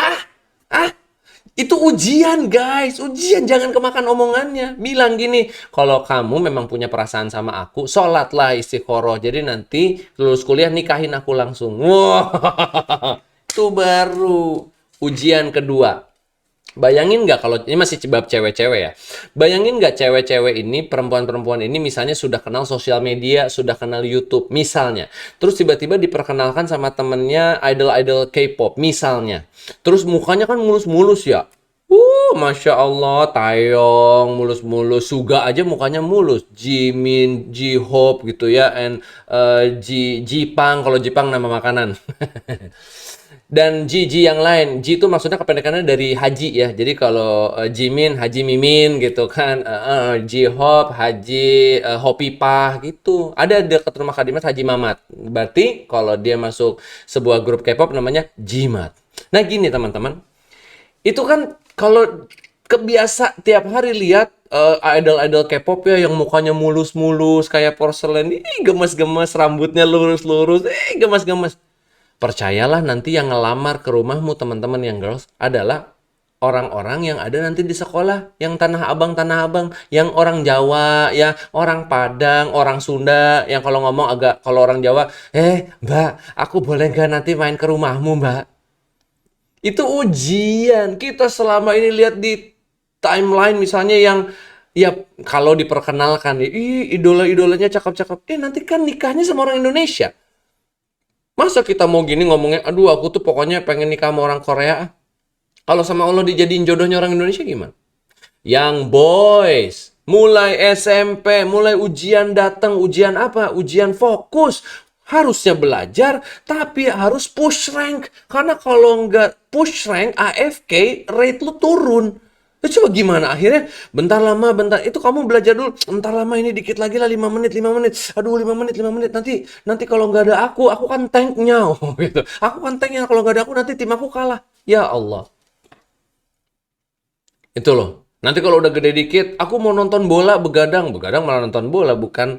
Speaker 3: Itu ujian guys, ujian, jangan kemakan omongannya. Bilang gini, kalau kamu memang punya perasaan sama aku, sholatlah istiqoroh. Jadi nanti lulus kuliah nikahin aku langsung. Wah, itu baru ujian kedua. Bayangin nggak kalau ini masih bab cewek-cewek ya. Bayangin nggak cewek-cewek ini, perempuan-perempuan ini misalnya sudah kenal sosial media, sudah kenal YouTube misalnya. Terus tiba-tiba diperkenalkan sama temennya idol-idol K-pop misalnya. Terus mukanya kan mulus-mulus ya. Masya Allah, Taeyong, mulus-mulus. Suga aja mukanya mulus. Jimin, J-Hope gitu ya. And Jipang, kalau Jipang nama makanan. Dan Ji yang lain. Ji itu maksudnya kependekannya dari haji ya. Jadi kalau Jimin, Haji Mimin gitu kan. J-Hope, Haji Hopipah gitu. Ada dekat rumah Kadimas Haji Mamat. Berarti kalau dia masuk sebuah grup K-pop namanya Jimat. Nah gini teman-teman. Itu kan kalau kebiasa tiap hari lihat idol-idol K-pop ya yang mukanya mulus-mulus kayak porselen. Gemes-gemes, rambutnya lurus-lurus. Gemes-gemes. Percayalah nanti yang ngelamar ke rumahmu teman-teman yang girls adalah orang-orang yang ada nanti di sekolah, yang Tanah Abang, yang orang Jawa, ya orang Padang, orang Sunda, yang kalau ngomong agak, kalau orang Jawa, Mbak, aku boleh nggak nanti main ke rumahmu, Mbak? Itu ujian. Kita selama ini lihat di timeline misalnya yang, ya kalau diperkenalkan, idola-idolanya cakep-cakep, nanti kan nikahnya sama orang Indonesia. Masa kita mau gini ngomongnya, aduh aku tuh pokoknya pengen nikah sama orang Korea. Kalau sama Allah dijadiin jodohnya orang Indonesia gimana? Yang boys, mulai SMP, mulai ujian datang, ujian apa? Ujian fokus. Harusnya belajar, tapi harus push rank. Karena kalau nggak push rank, AFK, rate lu turun. Coba gimana akhirnya? Bentar lama, bentar. Itu kamu belajar dulu. Bentar lama ini dikit lagi lah, 5 menit, 5 menit. Aduh, 5 menit, 5 menit. Nanti kalau nggak ada aku kan tanknya. Oh, gitu. Aku kan tanknya. Kalau nggak ada aku, nanti tim aku kalah. Ya Allah. Itu loh. Nanti kalau udah gede dikit, aku mau nonton bola, begadang malah nonton bola, bukan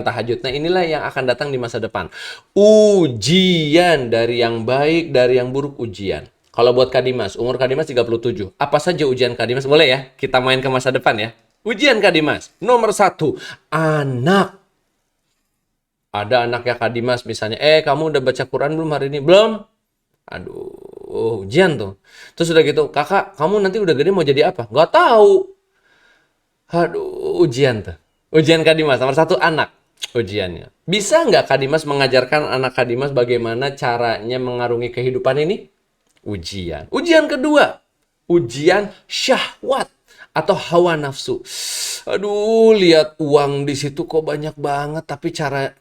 Speaker 3: tahajud. Nah, inilah yang akan datang di masa depan. Ujian dari yang baik, dari yang buruk ujian. Kalau buat Kak Dimas, umur Kak Dimas 37. Apa saja ujian Kak Dimas? Boleh ya? Kita main ke masa depan ya. Ujian Kak Dimas. Nomor 1, anak. Ada anaknya Kak Dimas misalnya, kamu udah baca Quran belum hari ini? Belum? Aduh, ujian tuh. Terus udah gitu, kakak, kamu nanti udah gede mau jadi apa? Gak tahu. Aduh, ujian tuh. Ujian Kak Dimas, nomor 1 anak. Ujiannya. Bisa nggak Kak Dimas mengajarkan anak Kak Dimas bagaimana caranya mengarungi kehidupan ini? Ujian. Ujian kedua, ujian syahwat atau hawa nafsu. Aduh, lihat uang di situ kok banyak banget, tapi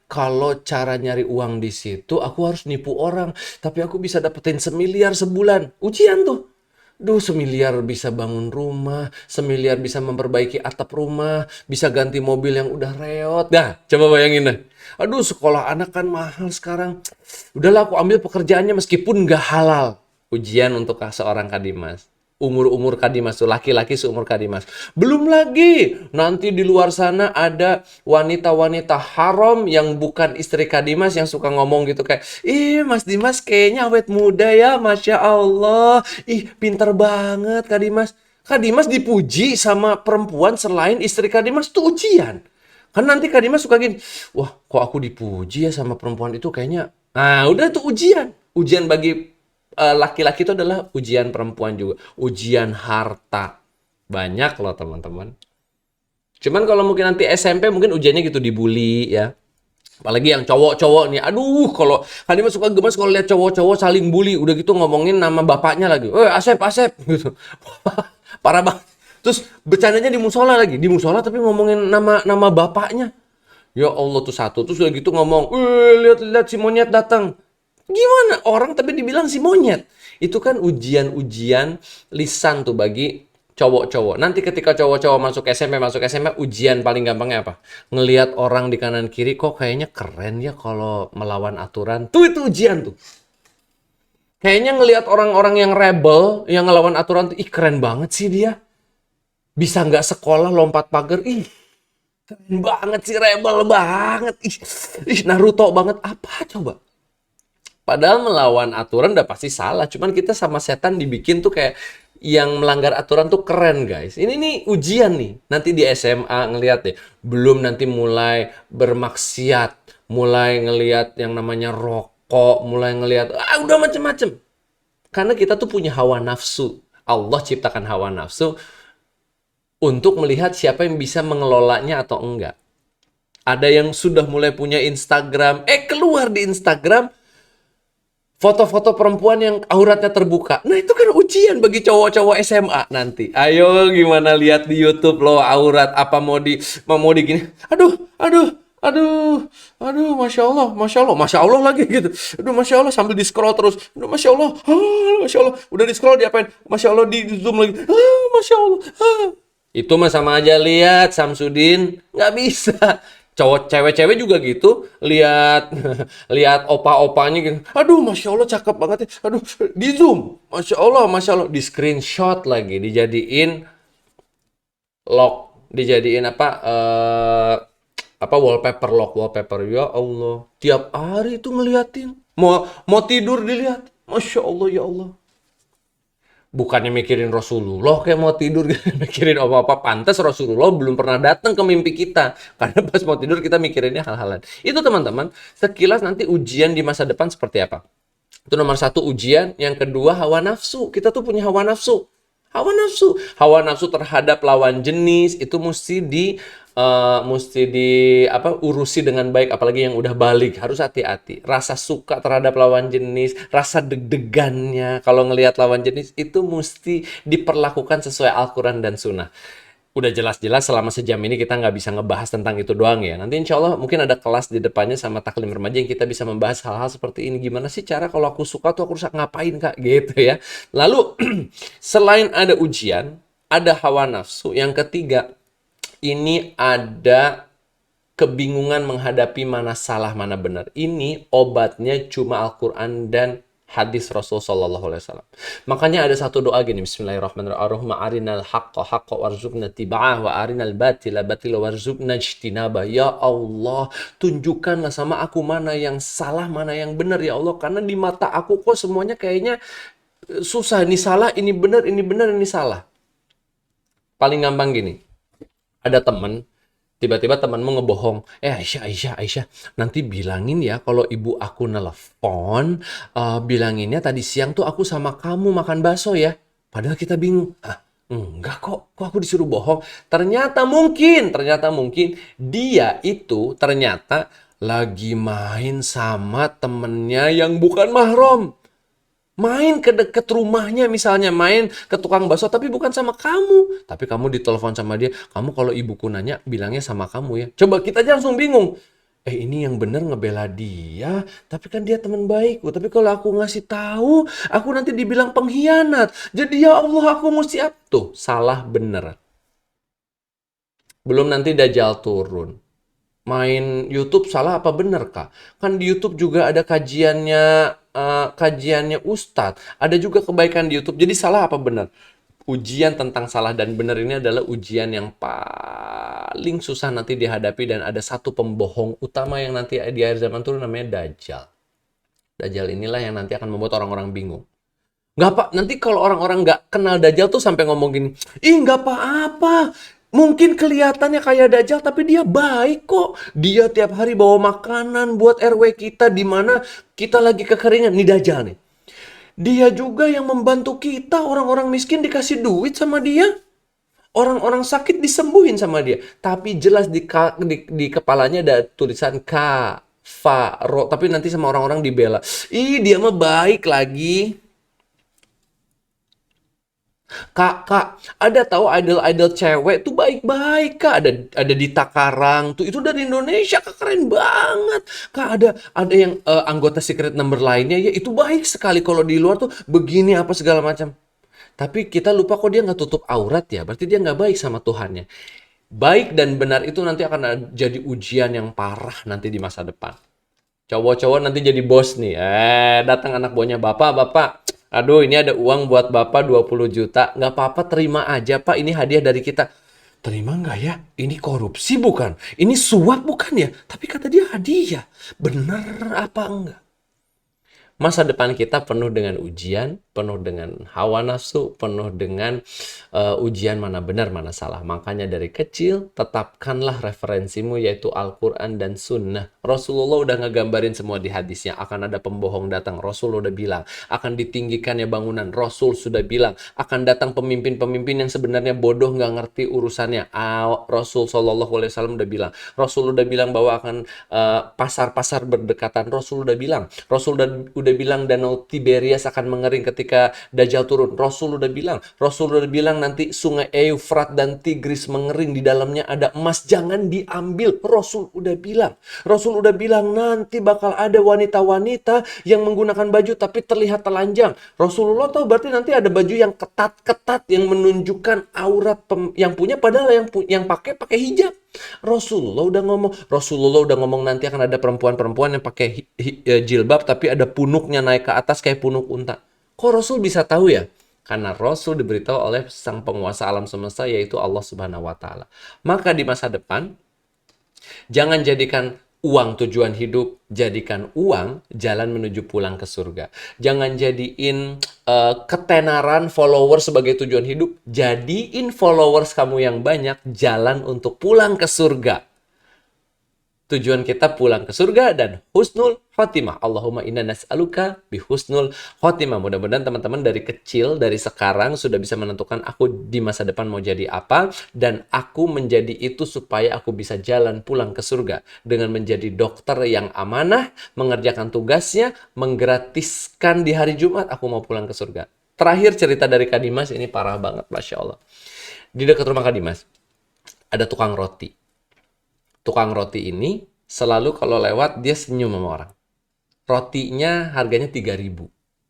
Speaker 3: kalau cara nyari uang di situ aku harus nipu orang, tapi aku bisa dapetin 1 miliar sebulan. Ujian tuh. Duh, 1 miliar bisa bangun rumah, 1 miliar bisa memperbaiki atap rumah, bisa ganti mobil yang udah reot. Dah, coba bayangin deh. Aduh, sekolah anak kan mahal sekarang. Udahlah, aku ambil pekerjaannya meskipun nggak halal. Ujian untuk seorang Kak Dimas. Umur-umur Kak Dimas tuh, laki-laki seumur Kak Dimas. Belum lagi, nanti di luar sana ada wanita-wanita haram yang bukan istri Kak Dimas yang suka ngomong gitu kayak, ih Mas Dimas kayaknya awet muda ya, Masya Allah. Ih pinter banget Kak Dimas. Kak Dimas dipuji sama perempuan selain istri Kak Dimas tuh ujian. Kan nanti Kak Dimas suka gini, wah kok aku dipuji ya sama perempuan itu kayaknya. Nah udah tuh ujian. Ujian bagi laki-laki itu adalah ujian perempuan juga. Ujian harta. Banyak loh teman-teman. Cuman kalau mungkin nanti SMP mungkin ujiannya gitu dibully ya. Apalagi yang cowok-cowok nih. Aduh, kalau kan dia suka gemes kalau lihat cowok-cowok saling bully. Udah gitu ngomongin nama bapaknya lagi. Asep, Asep. Gitu. Parah banget. Terus bercandanya di musola lagi. Di musola tapi ngomongin nama bapaknya. Ya Allah tuh satu. Terus udah gitu ngomong, lihat si monyet datang. Gimana orang tapi dibilang si monyet? Itu kan ujian-ujian lisan tuh bagi cowok-cowok. Nanti ketika cowok-cowok masuk SMP, ujian paling gampangnya apa? Ngelihat orang di kanan kiri kok kayaknya keren ya kalau melawan aturan. Itu ujian tuh. Kayaknya ngelihat orang-orang yang rebel, yang ngelawan aturan tuh, ih keren banget sih dia. Bisa nggak sekolah lompat pagar, ih keren banget sih, rebel banget. Ih Naruto banget. Apa coba? Padahal melawan aturan udah pasti salah. Cuman kita sama setan dibikin tuh kayak yang melanggar aturan tuh keren guys. Ini nih ujian nih. Nanti di SMA ngelihat deh. Belum nanti mulai bermaksiat. Mulai ngelihat yang namanya rokok. Mulai ngelihat, udah macem-macem. Karena kita tuh punya hawa nafsu. Allah ciptakan hawa nafsu untuk melihat siapa yang bisa mengelolanya atau enggak. Ada yang sudah mulai punya Instagram. Keluar di Instagram foto-foto perempuan yang auratnya terbuka. Nah itu kan ujian bagi cowok-cowok SMA nanti. Ayo gimana lihat di YouTube loh aurat apa mau di gini. Aduh, masya Allah lagi gitu. Aduh, masya Allah sambil di scroll terus. Aduh, masya Allah, masya Allah. Udah di scroll diapain? Masya Allah di zoom lagi. Masya Allah. Itu mah sama aja lihat Samsudin nggak bisa. Cewek-cewek juga gitu, lihat lihat opa-opanya gitu. Aduh, masya Allah cakep banget ya. Aduh, di zoom, masya Allah, di screenshot lagi, dijadiin lock, dijadiin wallpaper. Ya Allah, tiap hari itu ngeliatin. Mau tidur dilihat, masya Allah ya Allah. Bukannya mikirin Rasulullah kayak mau tidur mikirin apa-apa. Pantas Rasulullah belum pernah datang ke mimpi kita karena pas mau tidur kita mikirinnya hal-halan itu. Teman-teman, sekilas nanti ujian di masa depan seperti apa. Itu nomor 1 ujian. Yang kedua hawa nafsu. Kita tuh punya hawa nafsu. Hawa nafsu terhadap lawan jenis itu mesti urusi dengan baik, apalagi yang udah balik harus hati-hati. Rasa suka terhadap lawan jenis, rasa deg-degannya kalau ngelihat lawan jenis itu mesti diperlakukan sesuai Al-Quran dan Sunnah. udah jelas-jelas selama sejam ini kita nggak bisa ngebahas tentang itu doang ya. Nanti insya Allah mungkin ada kelas di depannya sama taklim remaja yang kita bisa membahas hal-hal seperti ini. Gimana sih cara kalau aku suka tuh aku harus ngapain Kak? Gitu ya. Lalu selain ada ujian, ada hawa nafsu. Yang ketiga, ini ada kebingungan menghadapi mana salah, mana benar. Ini obatnya cuma Al-Quran dan hadis Rasul Sallallahu Alaihi Wasallam. Makanya ada satu doa gini, Bismillahirrahmanirrahim. Allahumma arinal haqqa haqqa warzuqna tiba'ah wa arinal batila batila warzuqna ijtinabah. Ya Allah, tunjukkanlah sama aku mana yang salah, mana yang benar ya Allah. Karena di mata aku kok semuanya kayaknya susah. Ini salah, ini benar, ini salah. Paling gampang gini. Ada teman, tiba-tiba temanmu ngebohong. Aisyah, nanti bilangin ya kalau ibu aku nelfon, bilanginnya tadi siang tuh aku sama kamu makan bakso ya. Padahal kita bingung. Enggak kok aku disuruh bohong. Ternyata mungkin dia itu ternyata lagi main sama temennya yang bukan mahram. Main ke deket rumahnya misalnya, main ke tukang bakso tapi bukan sama kamu. Tapi kamu ditelepon sama dia, kamu kalau ibuku nanya bilangnya sama kamu ya. Coba kita aja langsung bingung. Ini yang bener ngebela dia, tapi kan dia teman baikku. Tapi kalau aku ngasih tahu, aku nanti dibilang pengkhianat. Jadi ya Allah aku mesti apa? Tuh, salah bener. Belum nanti Dajjal turun. Main YouTube salah apa bener Kak? Kan di YouTube juga ada kajiannya Ustadz. Ada juga kebaikan di YouTube. Jadi salah apa benar? Ujian tentang salah dan benar ini adalah ujian yang paling susah nanti dihadapi dan ada satu pembohong utama yang nanti di akhir zaman turun namanya Dajjal. Dajjal inilah yang nanti akan membuat orang-orang bingung. Nggak Pak, nanti kalau orang-orang nggak kenal Dajjal tuh sampai ngomong gini, nggak apa-apa. Mungkin kelihatannya kayak Dajjal, tapi dia baik kok. Dia tiap hari bawa makanan buat RW kita, di mana kita lagi kekeringan. Nih Dajjal nih. Dia juga yang membantu kita, orang-orang miskin dikasih duit sama dia. Orang-orang sakit disembuhin sama dia. Tapi jelas di kepalanya ada tulisan kafaro. Tapi nanti sama orang-orang dibela. Dia mah baik lagi. Kak, ada tahu idol-idol cewek tuh baik-baik Kak. Ada di Takarang tuh, itu dari Indonesia Kak, keren banget. Kak, ada yang anggota Secret Number lainnya ya, itu baik sekali. Kalau di luar tuh begini apa segala macam. Tapi kita lupa kok dia nggak tutup aurat ya, berarti dia nggak baik sama Tuhannya. Baik dan benar itu nanti akan jadi ujian yang parah nanti di masa depan. Cowok-cowok nanti jadi bos nih. Datang anak buahnya, Bapak. Aduh, ini ada uang buat Bapak 20 juta. Nggak apa-apa, terima aja Pak. Ini hadiah dari kita. Terima nggak ya? Ini korupsi bukan? Ini suap bukan ya? Tapi kata dia hadiah. Bener apa enggak? Masa depan kita penuh dengan ujian, penuh dengan hawa nafsu, penuh dengan ujian mana benar, mana salah. Makanya dari kecil, tetapkanlah referensimu yaitu Al-Quran dan Sunnah. Rasulullah udah ngegambarin semua di hadisnya. Akan ada pembohong datang, Rasul udah bilang. Akan ditinggikannya bangunan, Rasul sudah bilang. Akan datang pemimpin-pemimpin yang sebenarnya bodoh, nggak ngerti urusannya. Rasul SAW udah bilang. Rasul udah bilang bahwa akan pasar-pasar berdekatan. Rasul udah bilang. Rasul udah bilang danau Tiberias akan mengering ketika Dajjal turun. Rasul udah bilang nanti sungai Eufrat dan Tigris mengering, di dalamnya ada emas, jangan diambil. Rasul udah bilang nanti bakal ada wanita-wanita yang menggunakan baju tapi terlihat telanjang. Rasulullah tahu berarti nanti ada baju yang ketat-ketat yang menunjukkan aurat yang punya, padahal yang pakai hijab. Rasulullah udah ngomong nanti akan ada perempuan-perempuan yang pakai jilbab tapi ada punuknya naik ke atas kayak punuk unta. Kok Rasul bisa tahu ya? Karena Rasul diberitahu oleh sang penguasa alam semesta yaitu Allah Subhanahu wa taala. Maka di masa depan jangan jadikan uang tujuan hidup, jadikan uang jalan menuju pulang ke surga. Jangan jadiin ketenaran followers sebagai tujuan hidup, jadiin followers kamu yang banyak jalan untuk pulang ke surga. Tujuan kita pulang ke surga dan husnul khotimah. Allahumma inna nas'aluka bihusnul khotimah. Mudah-mudahan teman-teman dari kecil, dari sekarang sudah bisa menentukan aku di masa depan mau jadi apa. Dan aku menjadi itu supaya aku bisa jalan pulang ke surga. Dengan menjadi dokter yang amanah, mengerjakan tugasnya, menggratiskan di hari Jumat, aku mau pulang ke surga. Terakhir cerita dari Kak Dimas, ini parah banget, Masya Allah. Di dekat rumah Kak Dimas, ada tukang roti. Tukang roti ini selalu kalau lewat dia senyum sama orang. Rotinya harganya 3.000.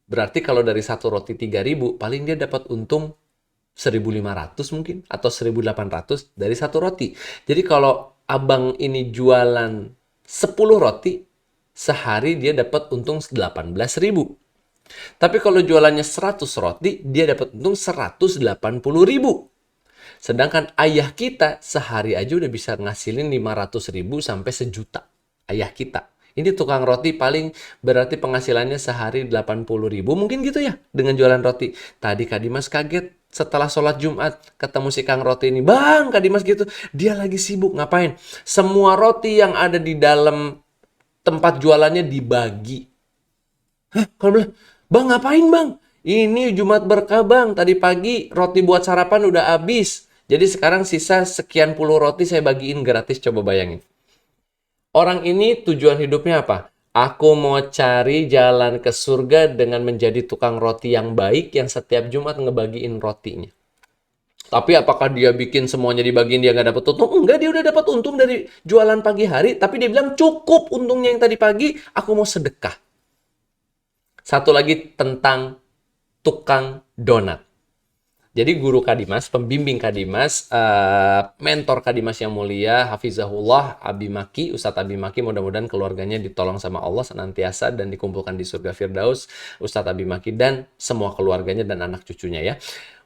Speaker 3: Berarti kalau dari satu roti 3.000, paling dia dapat untung 1.500 mungkin atau 1.800 dari satu roti. Jadi kalau abang ini jualan 10 roti, sehari dia dapat untung 18.000. Tapi kalau jualannya 100 roti, dia dapat untung 180.000. Sedangkan ayah kita sehari aja udah bisa ngasilin 500.000 sampai sejuta. Ayah kita. Ini tukang roti paling berarti penghasilannya sehari 80.000. Mungkin gitu ya dengan jualan roti. Tadi Kak Dimas kaget setelah sholat Jumat ketemu si Kang Roti ini. Bang, Kak Dimas gitu. Dia lagi sibuk ngapain? Semua roti yang ada di dalam tempat jualannya dibagi. Hah? Kalau bilang, Bang ngapain bang? Ini Jumat berkah bang. Tadi pagi roti buat sarapan udah habis. Jadi sekarang sisa sekian puluh roti saya bagiin gratis. Coba bayangin. Orang ini tujuan hidupnya apa? Aku mau cari jalan ke surga dengan menjadi tukang roti yang baik yang setiap Jumat ngebagiin rotinya. Tapi apakah dia bikin semuanya dibagiin dia nggak dapat untung? Enggak, dia udah dapat untung dari jualan pagi hari. Tapi dia bilang cukup untungnya yang tadi pagi, aku mau sedekah. Satu lagi tentang tukang donat. Jadi guru Kak Dimas, pembimbing Kak Dimas, mentor Kak Dimas yang mulia, Hafizahullah, Abi Maki, Ustadz Abi Maki, mudah-mudahan keluarganya ditolong sama Allah senantiasa dan dikumpulkan di surga Firdaus, Ustadz Abi Maki dan semua keluarganya dan anak cucunya ya.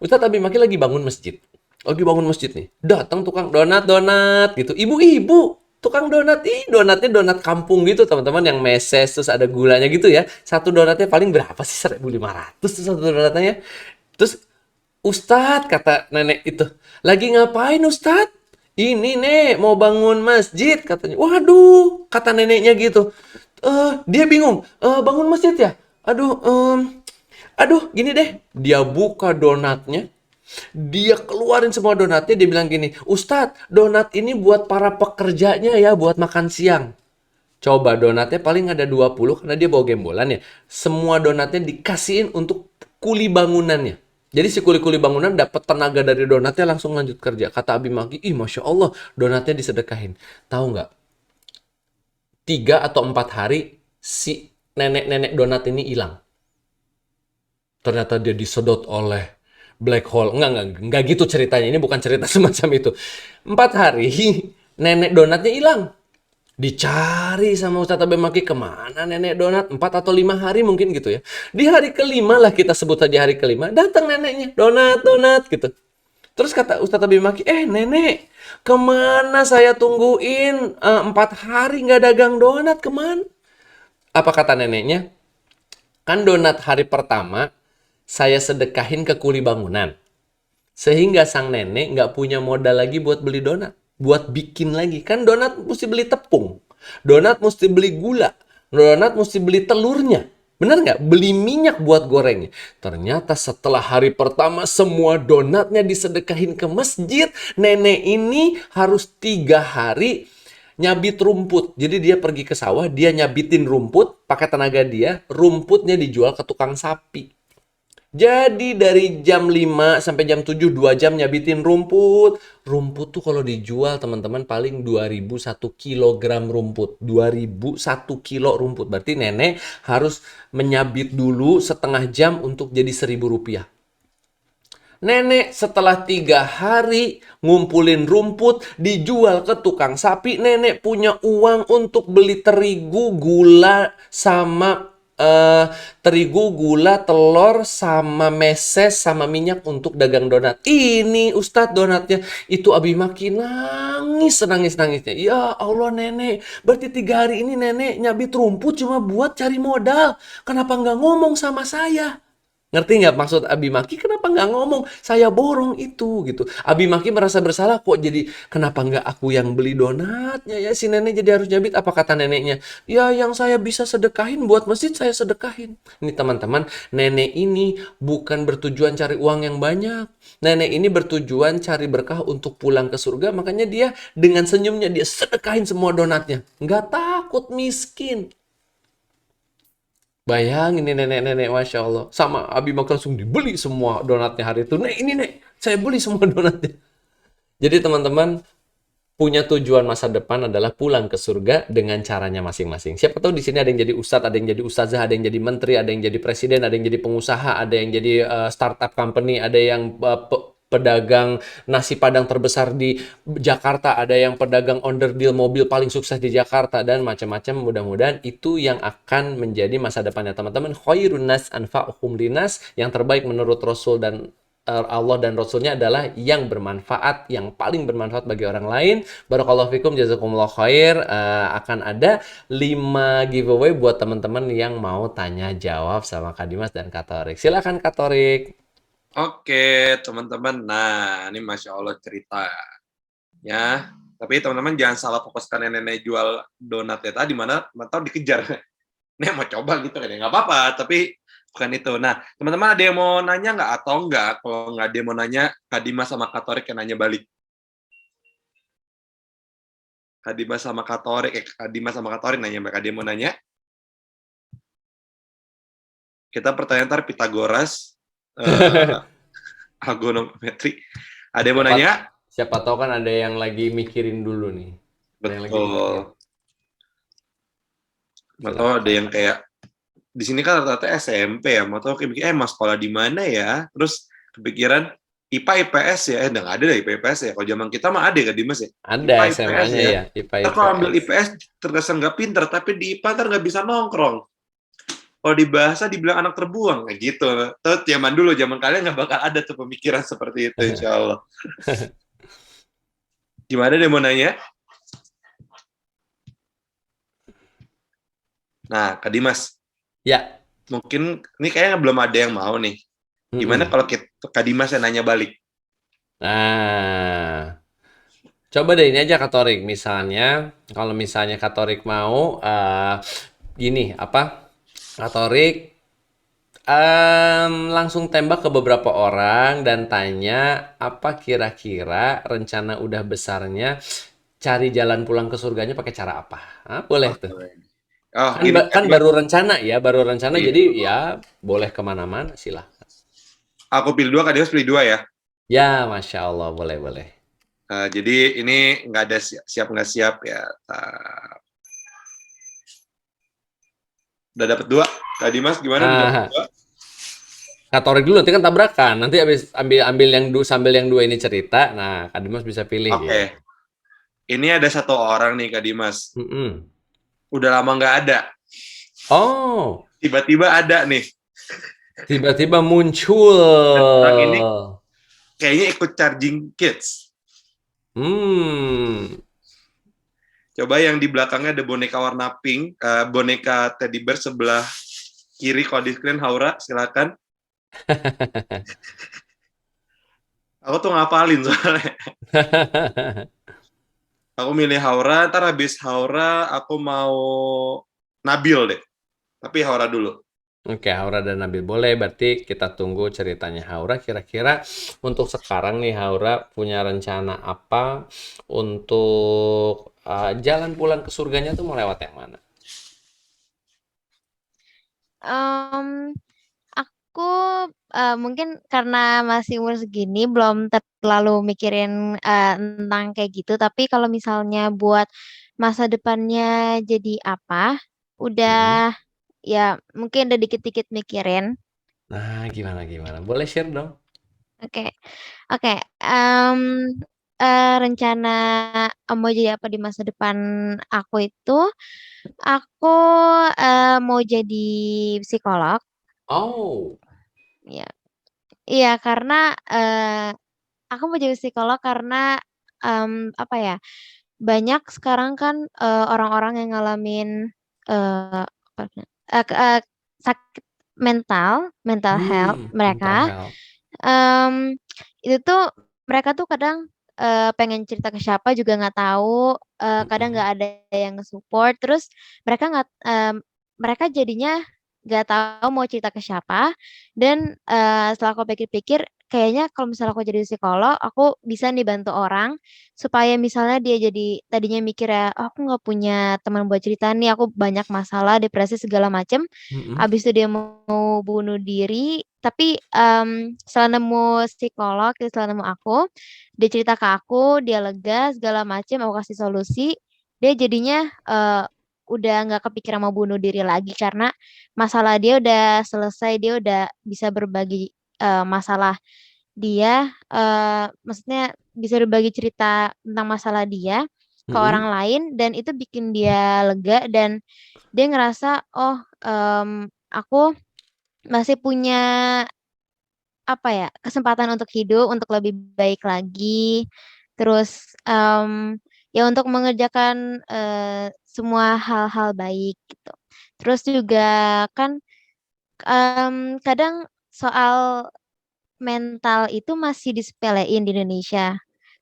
Speaker 3: Ustadz Abi Maki lagi bangun masjid. Lagi bangun masjid nih. Datang tukang donat-donat gitu. Ibu-ibu, tukang donat. Donatnya donat kampung gitu teman-teman yang meses terus ada gulanya gitu ya. Satu donatnya paling berapa sih? 1.500 tuh satu donatnya. Terus Ustadz, kata nenek itu, lagi ngapain Ustadz? Ini nek, mau bangun masjid, katanya. Waduh, kata neneknya gitu. Dia bingung, bangun masjid ya? Aduh, gini deh. Dia buka donatnya, dia keluarin semua donatnya, dia bilang gini, Ustadz, donat ini buat para pekerjanya ya, buat makan siang. Coba donatnya paling ada 20, karena dia bawa gembolan ya. Semua donatnya dikasihin untuk kuli bangunannya. Jadi si kuli-kuli bangunan dapat tenaga dari donatnya langsung lanjut kerja. Kata Abi Maki, Masya Allah, donatnya disedekahin. Tahu nggak? 3 atau 4 hari, si nenek-nenek donat ini hilang. Ternyata dia disedot oleh black hole. Enggak gitu ceritanya. Ini bukan cerita semacam itu. 4 hari, nenek donatnya hilang. Dicari sama Ustadz Abi Maki, kemana nenek donat? 4 atau 5 hari mungkin gitu ya. Di hari kelima lah, kita sebut aja hari kelima, datang neneknya, donat gitu. Terus kata Ustadz Abi Maki, nenek, kemana saya tungguin 4 hari nggak dagang donat, kemana? Apa kata neneknya? Kan donat hari pertama saya sedekahin ke kuli bangunan. Sehingga sang nenek nggak punya modal lagi buat beli donat. Buat bikin lagi. Kan donat mesti beli tepung. Donat mesti beli gula. Donat mesti beli telurnya. Benar nggak? Beli minyak buat gorengnya. Ternyata setelah hari pertama semua donatnya disedekahin ke masjid. Nenek ini harus 3 hari nyabit rumput. Jadi dia pergi ke sawah, dia nyabitin rumput, pakai tenaga dia, rumputnya dijual ke tukang sapi. Jadi dari jam 5 sampai jam 7, 2 jam nyabitin rumput. Rumput tuh kalau dijual teman-teman paling 2.000 1 kilogram rumput. 2.000 1 kilo rumput. Berarti nenek harus menyabit dulu setengah jam untuk jadi 1.000 rupiah. Nenek setelah 3 hari ngumpulin rumput, dijual ke tukang sapi. Nenek punya uang untuk beli terigu, gula, sama terigu, gula, telur, sama meses, sama minyak untuk dagang donat. Ini Ustadz donatnya. Itu Abi Maki nangis-nangisnya. Ya Allah nenek, berarti 3 hari ini nenek nyabit rumput cuma buat cari modal. Kenapa nggak ngomong sama saya? Ngerti nggak maksud Abi Maki? Kenapa nggak ngomong? Saya borong itu gitu. Abi Maki merasa bersalah kok, jadi kenapa nggak aku yang beli donatnya ya, si nenek jadi harus nyabit. Apa kata neneknya? Ya yang saya bisa sedekahin buat masjid saya sedekahin. Ini teman-teman, nenek ini bukan bertujuan cari uang yang banyak. Nenek ini bertujuan cari berkah untuk pulang ke surga. Makanya dia dengan senyumnya dia sedekahin semua donatnya. Nggak takut miskin. Bayangin ini nenek-nenek, Masya Allah. Sama Abi Maki langsung dibeli semua donatnya hari itu. Nek, ini nek, saya beli semua donatnya. Jadi teman-teman, punya tujuan masa depan adalah pulang ke surga dengan caranya masing-masing. Siapa tahu di sini ada yang jadi ustadz, ada yang jadi ustazah, ada yang jadi menteri, ada yang jadi presiden, ada yang jadi pengusaha, ada yang jadi startup company, ada yang pedagang nasi padang terbesar di Jakarta, ada yang pedagang onderdil mobil paling sukses di Jakarta, dan macam-macam. Mudah-mudahan itu yang akan menjadi masa depannya teman-teman. Khairun nas anfa'uhum linas, yang terbaik menurut Rasul dan Allah dan Rasulnya adalah yang bermanfaat, yang paling bermanfaat bagi orang lain. Barakallahu fikum, jazakumullah khair. Akan ada 5 giveaway buat teman-teman yang mau tanya jawab sama Kak Dimas dan Kak Torik. Silakan Kak Torik.
Speaker 2: Oke, teman-teman. Nah, ini Masya Allah cerita. Ya, tapi teman-teman jangan salah fokuskan nenek jual donatnya tadi, mana tahu dikejar. Nih mau coba gitu kan ya, nggak apa-apa, tapi bukan itu. Nah, teman-teman ada yang mau nanya nggak atau enggak? Kalau nggak ada yang mau nanya, Kak Dimas sama Kak Torik yang nanya balik. Kak Dimas sama Kak Torik, Kak Dimas sama Kak Torik nanya, Kak dia mau nanya? Kita pertanyaan ntar Pitagoras, agonometri. Ada yang mau nanya?
Speaker 3: Siapa tahu kan ada yang lagi mikirin dulu nih.
Speaker 2: Betul. Atau ada yang kayak di sini kan rata-rata SMP ya, mau tahu kayak mikir, mas sekolah di mana ya? Terus kepikiran IPA IPS ya, nggak ada deh IPA IPS ya. Kalau zaman kita mah ada kan Dimas ya?
Speaker 3: Ada SMA-nya ya, IPA IPS.
Speaker 2: Kalau ambil IPS terkesan nggak pinter, tapi di IPA ntar nggak bisa nongkrong. Kalau di bahasa dibilang anak terbuang, kayak gitu. Terus zaman dulu, zaman kalian nggak bakal ada tuh pemikiran seperti itu, insya Allah. Gimana deh mau nanya? Nah, Kak Dimas.
Speaker 3: Ya.
Speaker 2: Mungkin ini kayaknya belum ada yang mau nih. Gimana kalau Kak Dimas yang nanya balik?
Speaker 3: Nah, coba deh ini aja Kak Torik. Misalnya, kalau misalnya Kak Torik mau, gini, apa? Kak Torik langsung tembak ke beberapa orang dan tanya, apa kira-kira rencana udah besarnya cari jalan pulang ke surganya pakai cara apa? Boleh tuh.
Speaker 2: Oh,
Speaker 3: Kan baru rencana ya, jadi ya boleh kemana-mana, silahkan.
Speaker 2: Aku pilih 2, Kak Dimas pilih 2 ya?
Speaker 3: Ya, Masya Allah, boleh.
Speaker 2: Jadi ini nggak ada siap nggak siap ya. Udah dapat 2. Kak Dimas gimana? Udah dapat 2?
Speaker 3: Kak Torik dulu, nanti kan tabrakan. Nanti habis ambil yang sambil yang 2 ini cerita, nah Kak Dimas bisa pilih.
Speaker 2: Oke. Ini ada 1 orang nih Kak Dimas. Udah lama nggak ada.
Speaker 3: Oh.
Speaker 2: Tiba-tiba ada nih.
Speaker 3: Tiba-tiba muncul.
Speaker 2: Orang ini kayaknya ikut charging kids. Coba yang di belakangnya ada boneka warna pink, boneka teddy bear sebelah kiri. Kalau di screen Haura, silakan. Aku tuh ngapalin soalnya. Aku milih Haura, ntar habis Haura aku mau Nabil deh. Tapi Haura dulu.
Speaker 3: Oke, Haura dan Nabil boleh. Berarti kita tunggu ceritanya Haura. Kira-kira untuk sekarang nih Haura punya rencana apa untuk jalan pulang ke surganya tuh mau lewat yang mana?
Speaker 4: Aku mungkin karena masih umur segini belum terlalu mikirin tentang kayak gitu. Tapi kalau misalnya buat masa depannya jadi apa, udah ya mungkin udah dikit-dikit mikirin.
Speaker 3: Nah, gimana? Boleh share dong.
Speaker 4: Oke. Rencana mau jadi apa di masa depan aku itu, aku mau jadi psikolog.
Speaker 3: Oh.
Speaker 4: Iya, karena aku mau jadi psikolog karena apa ya? Banyak sekarang kan orang-orang yang ngalamin sakit mental health mereka. Itu tuh mereka tuh kadang pengen cerita ke siapa juga nggak tahu, kadang nggak ada yang nge-support, terus mereka jadinya nggak tahu mau cerita ke siapa. Dan setelah aku pikir-pikir, kayaknya kalau misalnya aku jadi psikolog, aku bisa nih bantu orang supaya misalnya dia jadi tadinya mikir ya, "Oh, aku nggak punya teman buat cerita nih, aku banyak masalah, depresi segala macem." Habis itu dia mau bunuh diri, Tapi, setelah nemu psikolog, setelah nemu aku, dia cerita ke aku, dia lega segala macem, aku kasih solusi, dia jadinya, udah nggak kepikiran mau bunuh diri lagi karena masalah dia udah selesai, dia udah bisa berbagi, masalah dia, maksudnya bisa berbagi cerita tentang masalah dia ke
Speaker 3: Mhm.
Speaker 4: orang lain dan itu bikin dia lega dan dia ngerasa, "Oh, aku masih punya apa ya, kesempatan untuk hidup, untuk lebih baik lagi, terus, ya untuk mengerjakan, semua hal-hal baik gitu. Terus juga kan, kadang soal mental itu masih disepelein di Indonesia.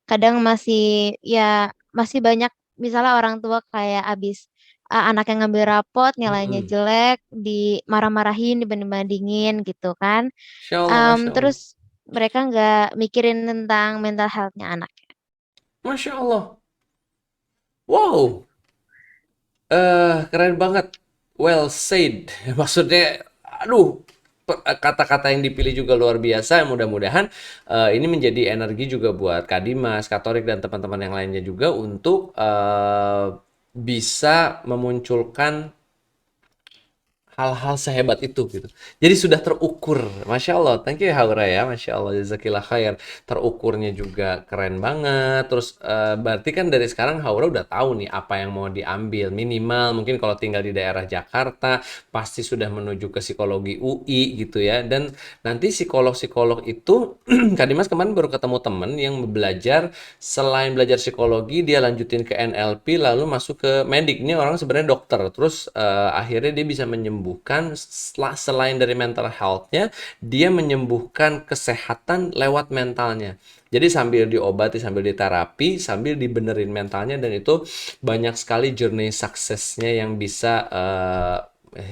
Speaker 4: Kadang masih ya masih banyak misalnya orang tua kayak abis, anaknya ngambil rapot nilainya
Speaker 3: Mhm.
Speaker 4: jelek, dimarah-marahin, dibanding-bandingin gitu kan.
Speaker 3: Masya Allah, Masya Allah.
Speaker 4: Terus mereka nggak mikirin tentang mental health-nya anaknya.
Speaker 3: Masya Allah. Wow, keren banget. Well said. Maksudnya, aduh, kata-kata yang dipilih juga luar biasa. Mudah-mudahan ini menjadi energi juga buat Kak Dimas, Kak Torik, dan teman-teman yang lainnya juga untuk bisa memunculkan hal-hal sehebat itu gitu. Jadi sudah terukur. Masya Allah. Thank you ya Haura ya. Masya Allah. Jazakillah khair. Terukurnya juga keren banget. Terus berarti kan dari sekarang Haura udah tahu nih apa yang mau diambil. Minimal mungkin kalau tinggal di daerah Jakarta pasti sudah menuju ke psikologi UI gitu ya. Dan nanti psikolog-psikolog itu Kak Dimas kemarin baru ketemu temen yang belajar selain belajar psikologi dia lanjutin ke NLP lalu masuk ke medik. Ini orang sebenarnya dokter. Terus akhirnya dia bisa menyembuhkan selain dari mental health-nya, dia menyembuhkan kesehatan lewat mentalnya. Jadi sambil diobati, sambil diterapi, sambil dibenerin mentalnya dan itu banyak sekali journey suksesnya yang bisa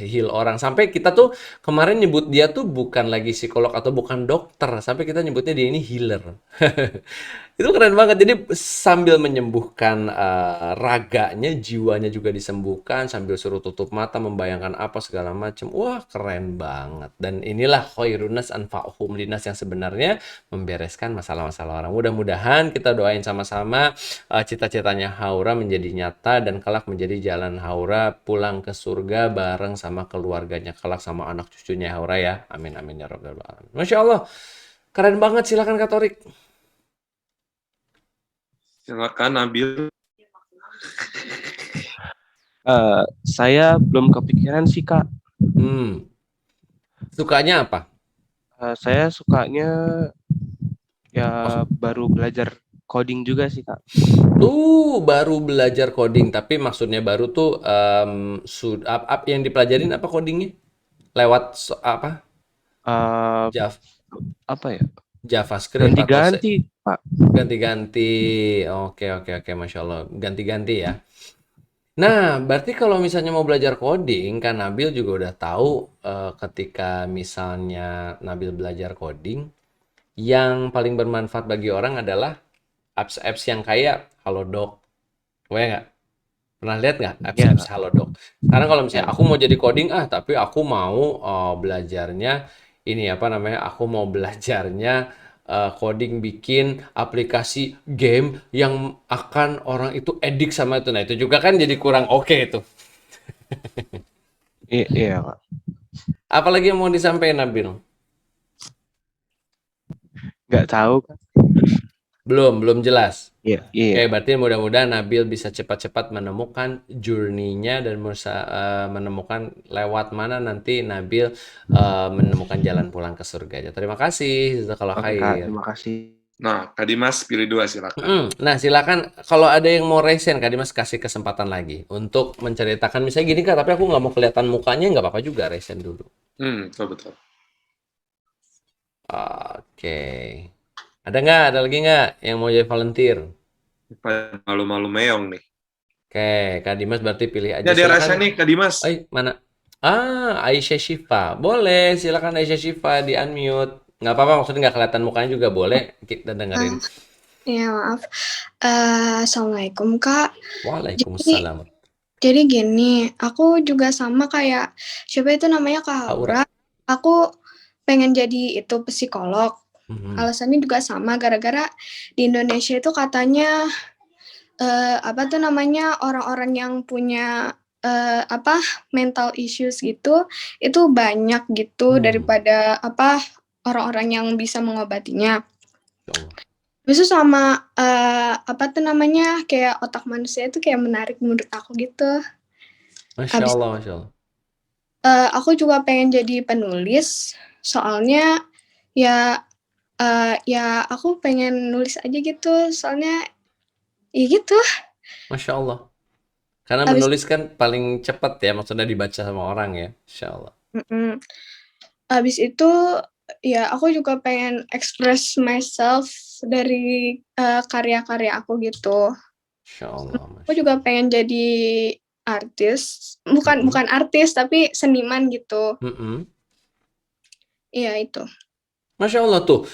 Speaker 3: heal orang. Sampai kita tuh kemarin nyebut dia tuh bukan lagi psikolog atau bukan dokter, sampai kita nyebutnya dia ini healer. Itu keren banget. Jadi sambil menyembuhkan raganya, jiwanya juga disembuhkan sambil suruh tutup mata, membayangkan apa segala macam. Wah, keren banget. Dan inilah khairunas anfa'uhum linas yang sebenarnya membereskan masalah-masalah orang. Mudah-mudahan kita doain sama-sama cita-citanya Haura menjadi nyata dan kelak menjadi jalan Haura pulang ke surga bareng sama keluarganya, kelak sama anak cucunya Haura ya. Amin amin ya rabbal alamin. Masya Allah. Keren banget. Silakan Kak Torik.
Speaker 2: Silakan Nabil.
Speaker 1: Saya belum kepikiran sih Kak.
Speaker 3: Sukanya apa?
Speaker 1: Saya sukanya ya baru belajar coding juga sih Kak.
Speaker 3: Baru belajar coding, tapi maksudnya baru tuh yang dipelajarin apa codingnya? Lewat apa?
Speaker 1: Eh,
Speaker 3: Java,
Speaker 1: apa ya?
Speaker 3: JavaScript atau
Speaker 1: Ganti-ganti Pak.
Speaker 3: ganti-ganti? Oke oke oke, Masya Allah, ganti-ganti ya. Nah, berarti kalau misalnya mau belajar coding, kan Nabil juga udah tahu ketika misalnya Nabil belajar coding, yang paling bermanfaat bagi orang adalah apps-apps yang kayak Halodoc, gue nggak? Pernah lihat nggak
Speaker 1: Ya
Speaker 3: apps-apps
Speaker 1: Kak.
Speaker 3: Halodoc? Sekarang kalau misalnya
Speaker 1: Ya.
Speaker 3: aku mau jadi coding, tapi aku mau belajarnya ini apa namanya? Aku mau belajarnya coding bikin aplikasi game yang akan orang itu edik sama itu. Nah, itu juga kan jadi kurang oke itu.
Speaker 1: Iya Kak.
Speaker 3: Apalagi yang mau disampaikan Nabil?
Speaker 1: Nggak tahu Kak.
Speaker 3: Belum jelas.
Speaker 1: Iya,
Speaker 3: Oke,
Speaker 1: iya.
Speaker 3: berarti mudah-mudahan Nabil bisa cepat-cepat menemukan journey-nya dan menemukan lewat mana nanti Nabil menemukan jalan pulang ke surga. Terima kasih, jazakallah
Speaker 1: Oke Kak,
Speaker 3: khair.
Speaker 1: terima kasih.
Speaker 2: Nah, Kak Dimas pilih 2 silakan.
Speaker 3: Nah, silakan kalau ada yang mau resen, Kak Dimas kasih kesempatan lagi untuk menceritakan misalnya gini Kak, tapi aku nggak mau kelihatan mukanya, nggak apa-apa juga resen dulu.
Speaker 2: Betul.
Speaker 3: Oke. Ada lagi nggak yang mau jadi volunteer?
Speaker 2: Malu-malu meong nih.
Speaker 3: Oke, Kak Dimas berarti pilih
Speaker 2: Ini
Speaker 3: aja
Speaker 2: ada rasa
Speaker 3: silakan.
Speaker 2: nih Kak Dimas.
Speaker 3: Mana? Aisyah Syifa. Boleh, silakan Aisyah Syifa di unmute. Nggak apa-apa, maksudnya nggak kelihatan mukanya juga boleh kita dengerin.
Speaker 5: Ya maaf. Assalamualaikum Kak.
Speaker 3: Waalaikumsalam.
Speaker 5: Jadi gini, aku juga sama kayak siapa itu namanya Kak
Speaker 3: Haura.
Speaker 5: Haura. Aku pengen jadi itu psikolog.
Speaker 3: Mhm.
Speaker 5: Alasannya juga sama gara-gara di Indonesia itu katanya apa tuh namanya orang-orang yang punya apa mental issues gitu itu banyak gitu daripada apa orang-orang yang bisa mengobatinya.
Speaker 3: Ya Allah.
Speaker 5: Terus sama apa tuh namanya kayak otak manusia itu kayak menarik menurut aku gitu.
Speaker 3: Masya
Speaker 5: Habis
Speaker 3: Allah, Masya Allah.
Speaker 5: aku juga pengen jadi penulis soalnya ya ya aku pengen nulis aja gitu soalnya ya gitu.
Speaker 3: Masya Allah. Karena
Speaker 5: Habis
Speaker 3: menulis kan paling cepat ya, maksudnya dibaca sama orang ya. Masya Allah.
Speaker 5: habis itu ya aku juga pengen express myself dari karya-karya aku gitu.
Speaker 3: Masya Allah,
Speaker 5: Aku
Speaker 3: Masya
Speaker 5: juga pengen jadi artis, bukan
Speaker 3: Allah.
Speaker 5: bukan artis tapi seniman gitu.
Speaker 3: Mm-mm.
Speaker 5: Iya itu.
Speaker 3: Masya Allah tuh.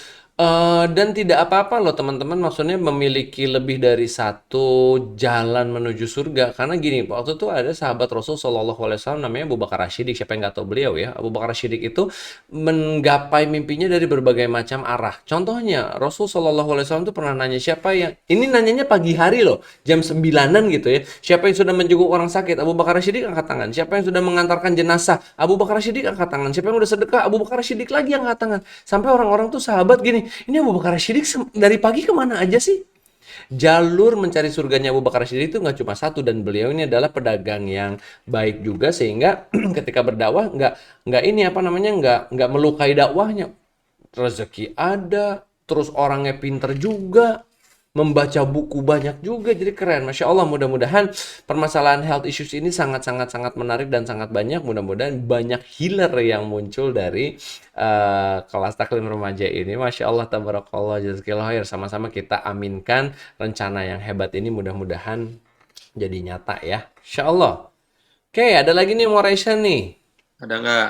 Speaker 3: Dan tidak apa-apa loh teman-teman, maksudnya memiliki lebih dari satu jalan menuju surga. Karena gini, waktu itu ada sahabat Rasul Shallallahu Alaihi Wasallam namanya Abu Bakar Ashidik. Siapa yang nggak tahu beliau ya? Abu Bakar Ashidik itu menggapai mimpinya dari berbagai macam arah. Contohnya, Rasul Shallallahu Alaihi Wasallam itu pernah nanya siapa yang, ini nanyanya pagi hari loh, jam 9-an gitu ya. Siapa yang sudah menjenguk orang sakit? Abu Bakar Ashidik angkat tangan. Siapa yang sudah mengantarkan jenazah? Abu Bakar Ashidik angkat tangan. Siapa yang udah sedekah? Abu Bakar Ashidik lagi angkat tangan. Sampai orang-orang tuh sahabat gini, ini Abu Bakar Siddiq dari pagi kemana aja sih? Jalur mencari surganya Abu Bakar Siddiq itu nggak cuma satu, dan beliau ini adalah pedagang yang baik juga, sehingga ketika berdakwah nggak ini apa namanya nggak melukai dakwahnya. Rezeki ada, terus orangnya pinter juga, membaca buku banyak juga, jadi keren. Masya Allah, mudah-mudahan permasalahan health issues ini sangat menarik dan sangat banyak. Mudah-mudahan banyak healer yang muncul dari kelas taklim remaja ini. Masya Allah, tabarakallah, jazakillah khair. Sama-sama kita aminkan rencana yang hebat ini, mudah-mudahan jadi nyata ya. Insya Allah. Oke, ada lagi nih mau resen nih.
Speaker 2: Ada nggak?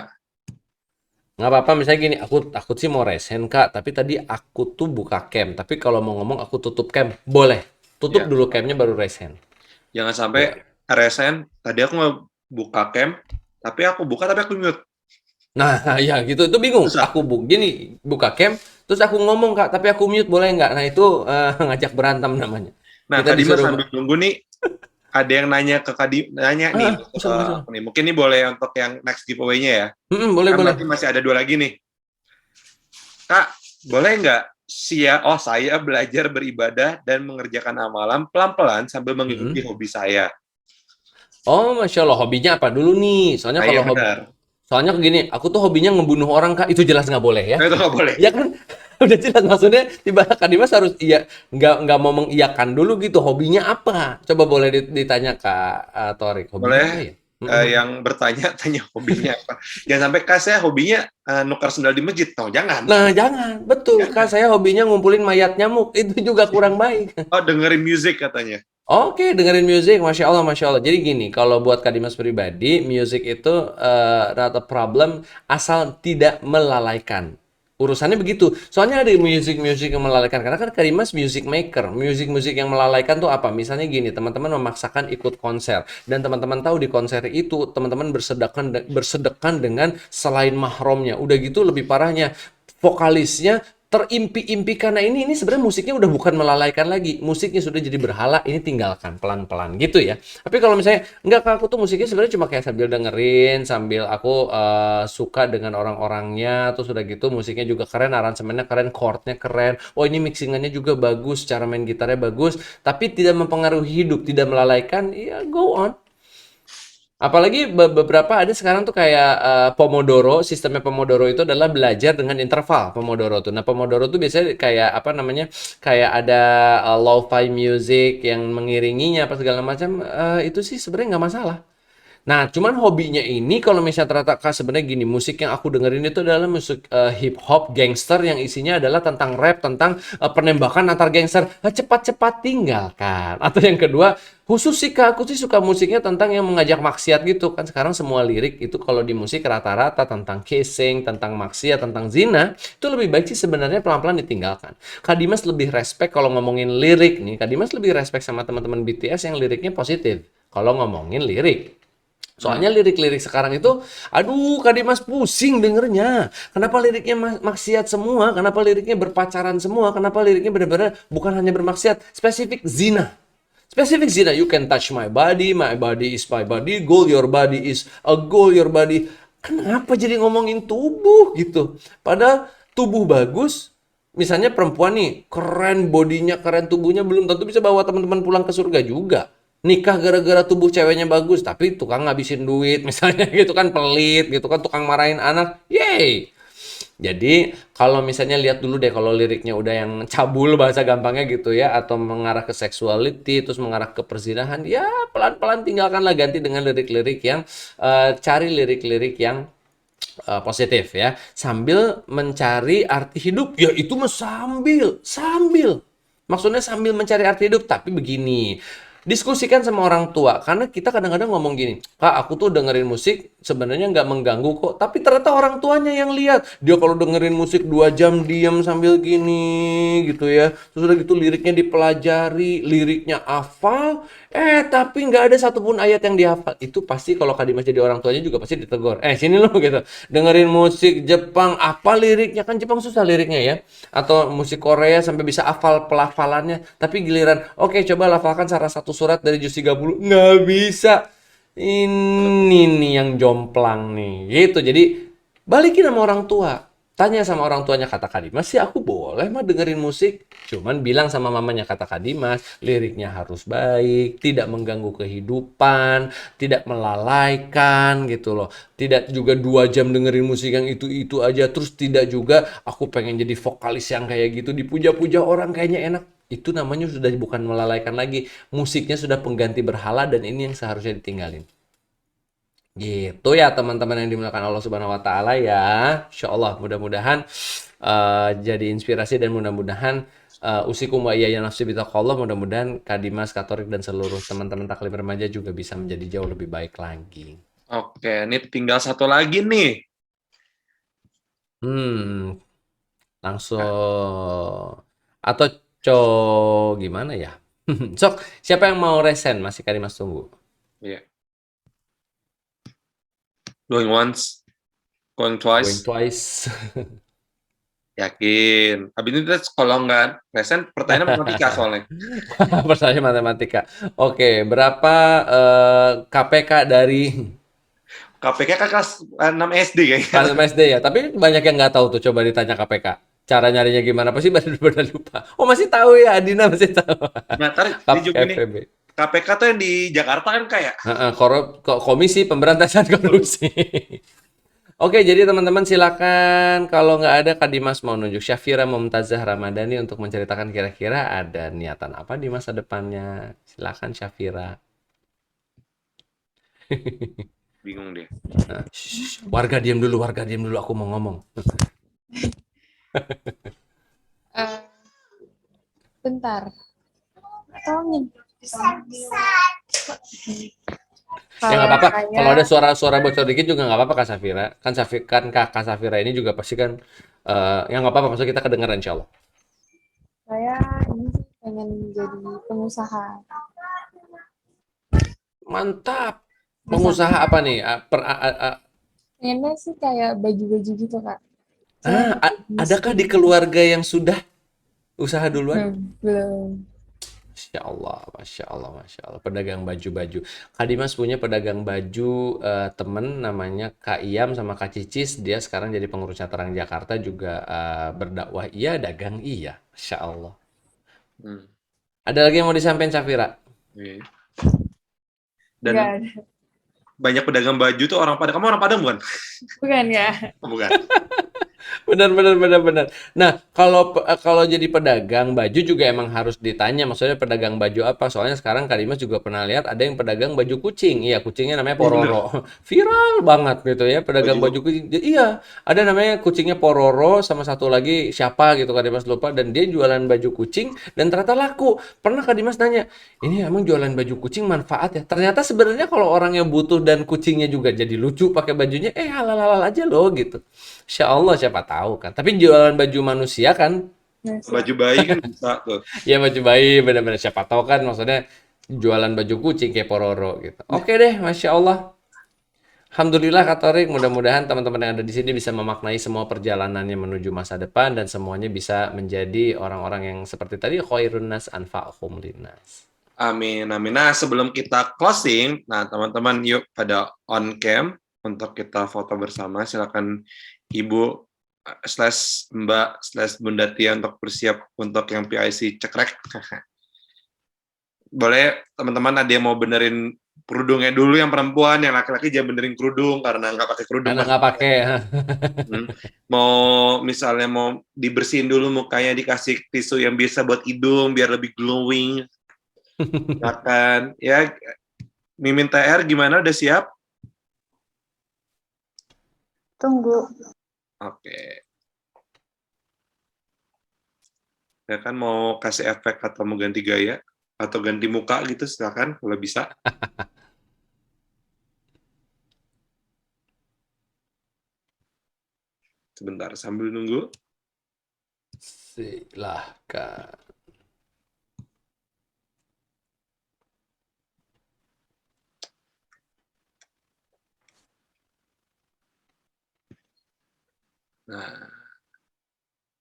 Speaker 3: Nggak apa-apa, misalnya gini, aku sih mau resen Kak, tapi tadi aku tuh buka cam. Tapi kalau mau ngomong aku tutup cam, boleh. Tutup
Speaker 2: Ya.
Speaker 3: dulu camnya baru resen.
Speaker 2: Jangan sampai RSN, tadi aku mau buka cam, tapi aku mute.
Speaker 3: Nah, ya gitu, itu bingung.
Speaker 2: Susah.
Speaker 3: Aku gini, buka cam, terus aku ngomong Kak, tapi aku mute boleh nggak? Nah itu ngajak berantem namanya.
Speaker 2: Nah,
Speaker 3: Kita
Speaker 2: tadi Mas
Speaker 3: disuruh,
Speaker 2: sambil nunggu nih, ada yang nanya ke nanya nih,
Speaker 3: masalah.
Speaker 2: nih. Mungkin ini boleh untuk yang next giveaway-nya ya.
Speaker 3: Boleh,
Speaker 2: Kan
Speaker 3: boleh.
Speaker 2: berarti masih ada 2 lagi nih. Kak, boleh nggak saya belajar beribadah dan mengerjakan amalan pelan-pelan sambil mengikuti hobi saya?
Speaker 3: Oh, Masya Allah, hobinya apa dulu nih? Soalnya
Speaker 2: Nah,
Speaker 3: kalau
Speaker 2: iya benar.
Speaker 3: soalnya gini, aku tuh hobinya ngebunuh orang Kak, itu jelas nggak boleh ya.
Speaker 2: Nah, itu nggak boleh.
Speaker 3: Ya kan? Udah jelas, maksudnya tiba Kak Dimas harus iya, nggak mau mengiyakan dulu gitu. Hobinya apa? Coba boleh ditanya Kak Torik. Hobinya
Speaker 2: Boleh.
Speaker 3: apa ya?
Speaker 2: Yang bertanya tanya hobinya apa. Jangan sampai Kak saya hobinya nukar sendal di masjid. No, jangan.
Speaker 3: Nah, jangan. Betul, Kak, saya hobinya ngumpulin mayat nyamuk. Itu juga kurang baik.
Speaker 2: Oh, dengerin musik katanya.
Speaker 3: Oke, dengerin musik, Masya Allah, Masya Allah. Jadi gini, kalau buat Kak Dimas pribadi, musik itu not a problem asal tidak melalaikan. Urusannya begitu. Soalnya ada musik-musik yang melalaikan. Karena kan Kak Dimas music maker. Musik-musik yang melalaikan tuh apa? Misalnya gini, teman-teman memaksakan ikut konser. Dan teman-teman tahu di konser itu, teman-teman bersedekah dengan selain mahramnya. Udah gitu lebih parahnya, vokalisnya terimpi-impi karena ini sebenarnya musiknya udah bukan melalaikan lagi, musiknya sudah jadi berhala, ini tinggalkan pelan-pelan gitu ya. Tapi kalau misalnya enggak Kak, aku tuh musiknya sebenarnya cuma kayak sambil dengerin, sambil aku suka dengan orang-orangnya, terus udah gitu musiknya juga keren, aransemennya keren, chordnya keren, oh ini mixingannya juga bagus, cara main gitarnya bagus, tapi tidak mempengaruhi hidup, tidak melalaikan, ya go on. Apalagi beberapa ada sekarang tuh kayak Pomodoro, sistemnya Pomodoro itu adalah belajar dengan interval Pomodoro tuh. Nah, Pomodoro tuh biasanya kayak apa namanya? Kayak ada lo-fi music yang mengiringinya apa segala macam, itu sih sebenarnya nggak masalah. Nah, cuman hobinya ini kalau misalnya ternyata Kak sebenarnya gini, musik yang aku dengerin itu adalah musik hip hop gangster yang isinya adalah tentang rap, tentang penembakan antar gangster. Cepat-cepat tinggalkan. Atau yang kedua, khusus sih Kak, aku sih suka musiknya tentang yang mengajak maksiat gitu. Kan sekarang semua lirik itu kalau di musik rata-rata tentang kissing, tentang maksiat, tentang zina, itu lebih baik sih sebenarnya pelan-pelan ditinggalkan. Kak Dimas lebih respect kalau ngomongin lirik nih. Kak Dimas lebih respect sama teman-teman BTS yang liriknya positif. Kalau ngomongin lirik. Soalnya lirik-lirik sekarang itu, aduh Kak Dimas pusing dengernya. Kenapa liriknya maksiat semua? Kenapa liriknya berpacaran semua? Kenapa liriknya benar-benar bukan hanya bermaksiat, spesifik zina. Spesifik zina, you can touch my body is my body, goal your body is a goal your body. Kenapa jadi ngomongin tubuh gitu? Padahal tubuh bagus, misalnya perempuan nih, keren bodinya, keren tubuhnya, belum tentu bisa bawa teman-teman pulang ke surga juga. Nikah gara-gara tubuh ceweknya bagus, tapi tukang ngabisin duit, misalnya gitu kan, pelit gitu kan, tukang marahin anak, yeay. Jadi kalau misalnya lihat dulu deh kalau liriknya udah yang cabul bahasa gampangnya gitu ya, atau mengarah ke sexuality, terus mengarah ke perzinahan, ya pelan-pelan tinggalkanlah, ganti dengan lirik-lirik yang cari lirik-lirik yang positif ya, sambil mencari arti hidup. Ya itu mah sambil maksudnya sambil mencari arti hidup. Tapi begini, diskusikan sama orang tua, karena kita kadang-kadang ngomong gini, Kak aku tuh dengerin musik sebenarnya nggak mengganggu kok, tapi ternyata orang tuanya yang lihat dia kalau dengerin musik 2 jam diam sambil gini gitu ya, terus udah gitu liriknya dipelajari, liriknya hafal, tapi nggak ada satupun ayat yang dihafal. Itu pasti kalau Kak Dimas jadi orang tuanya juga pasti ditegur, sini lo gitu, dengerin musik Jepang apa liriknya, kan Jepang susah liriknya ya, atau musik Korea sampai bisa hafal pelafalannya, tapi giliran oke coba lafalkan salah satu surat dari juz 30, nggak bisa. Ini nih yang jomplang nih gitu. Jadi balikin sama orang tua, tanya sama orang tuanya, kata Kak Dimas sih aku boleh mah dengerin musik, cuman bilang sama mamanya, kata Kak Dimas liriknya harus baik, tidak mengganggu kehidupan, tidak melalaikan gitu loh, tidak juga 2 jam dengerin musik yang itu aja, terus tidak juga aku pengen jadi vokalis yang kayak gitu dipuja-puja orang kayaknya enak. Itu namanya sudah bukan melalaikan lagi, musiknya sudah pengganti berhala, dan ini yang seharusnya ditinggalin. Gitu ya teman-teman yang dimuliakan Allah Subhanahu wa taala ya. Insyaallah mudah-mudahan jadi inspirasi, dan mudah-mudahan usikum wa iyaya nafsi bitaqallah, mudah-mudahan Kak Dimas, Kak Thorik, dan seluruh teman-teman taklim remaja juga bisa menjadi jauh lebih baik lagi.
Speaker 2: Oke, ini tinggal satu lagi nih.
Speaker 3: Langsung atau gimana ya? Sok, siapa yang mau resen? Masih Kak Dimas tunggu.
Speaker 2: Iya. Going once, going
Speaker 3: Going
Speaker 2: twice.
Speaker 3: twice.
Speaker 2: Yakin. Habis itu kalau nggak present, pertanyaan matematika soalnya.
Speaker 3: Pertanyaan matematika. Oke, berapa KPK dari
Speaker 2: KPK kan kelas 6 SD kayaknya.
Speaker 3: kelas SD ya? Tapi banyak yang nggak tahu tuh. Coba ditanya KPK. Cara nyarinya gimana? Pasti benar lupa. Oh masih tahu ya, Adina masih tahu.
Speaker 2: Nah, tarik di juga nih.
Speaker 3: KPB.
Speaker 2: KPK tuh yang di Jakarta kan kayak.
Speaker 3: Komisi Pemberantasan Korupsi. Oke, jadi teman-teman silakan, kalau nggak ada Kak Dimas mau nunjuk Syafira Mumtazah Ramadhani untuk menceritakan kira-kira ada niatan apa di masa depannya. Silakan Syafira.
Speaker 2: Bingung dia.
Speaker 3: Nah, warga diam dulu, aku mau ngomong.
Speaker 6: Bentar. Tolongin.
Speaker 3: Ya nggak apa-apa. Kalau ada suara bocor dikit juga nggak apa-apa Kak Safira. Kan Kak Safira ini juga pasti kan ya nggak apa-apa. Maksudnya kita kedengeran insya Allah.
Speaker 6: Saya ini sih pengen jadi pengusaha.
Speaker 3: Mantap. Pengusaha apa nih?
Speaker 6: Pengennya sih kayak baju-baju gitu, Kak.
Speaker 3: Adakah di keluarga yang sudah usaha duluan?
Speaker 6: Belum.
Speaker 3: Masya Allah. Pedagang baju-baju. Kak Dimas punya pedagang baju temen namanya Kak Iyam sama Kak Cicis. Dia sekarang jadi pengurus Caterang Jakarta juga berdakwah iya, dagang iya. Masya Allah. Ada lagi yang mau disampaikan Syafira?
Speaker 2: Dan banyak pedagang baju tuh orang Padang. Kamu orang Padang bukan?
Speaker 6: Bukan ya?
Speaker 2: Bukan.
Speaker 3: Benar. Nah, kalau jadi pedagang baju juga emang harus ditanya, maksudnya pedagang baju apa? Soalnya sekarang Kak Dimas juga pernah lihat ada yang pedagang baju kucing. Iya, kucingnya namanya Pororo. Viral banget gitu ya, pedagang baju kucing. Iya, ada namanya kucingnya Pororo, sama satu lagi siapa gitu Kak Dimas lupa, dan dia jualan baju kucing dan ternyata laku. Pernah Kak Dimas nanya, "Ini emang jualan baju kucing manfaat ya?" Ternyata sebenarnya kalau orang yang butuh dan kucingnya juga jadi lucu pakai bajunya, halal-halal aja loh gitu. Insya Allah siapa tahu kan. Tapi jualan baju manusia kan.
Speaker 2: Baju bayi kan bisa tuh.
Speaker 3: Ya baju bayi benar-benar siapa tahu kan, maksudnya jualan baju kucing kayak Pororo gitu. Oke deh, Masya Allah. Alhamdulillah Kak Torik, mudah-mudahan teman-teman yang ada di sini bisa memaknai semua perjalanannya menuju masa depan dan semuanya bisa menjadi orang-orang yang seperti tadi khairun nas anfa'uhum linnas.
Speaker 2: Amin, amin. Nah, sebelum kita closing, nah teman-teman yuk pada on cam untuk kita foto bersama. Silakan Ibu /Mbak /Bunda Tia untuk bersiap untuk yang PIC cekrek. Boleh teman-teman ada yang mau benerin kerudungnya dulu yang perempuan, yang laki-laki jangan benerin kerudung karena nggak pakai kerudung.
Speaker 3: Karena nggak pakai.
Speaker 2: Mau misalnya mau dibersihin dulu mukanya, dikasih tisu yang biasa buat hidung biar lebih glowing. Silakan ya. Mimin TR gimana, udah siap?
Speaker 6: Tunggu.
Speaker 2: Oke. Ya kan mau kasih efek atau mau ganti gaya atau ganti muka gitu, silakan kalau bisa. Sebentar sambil nunggu.
Speaker 3: Silahkan.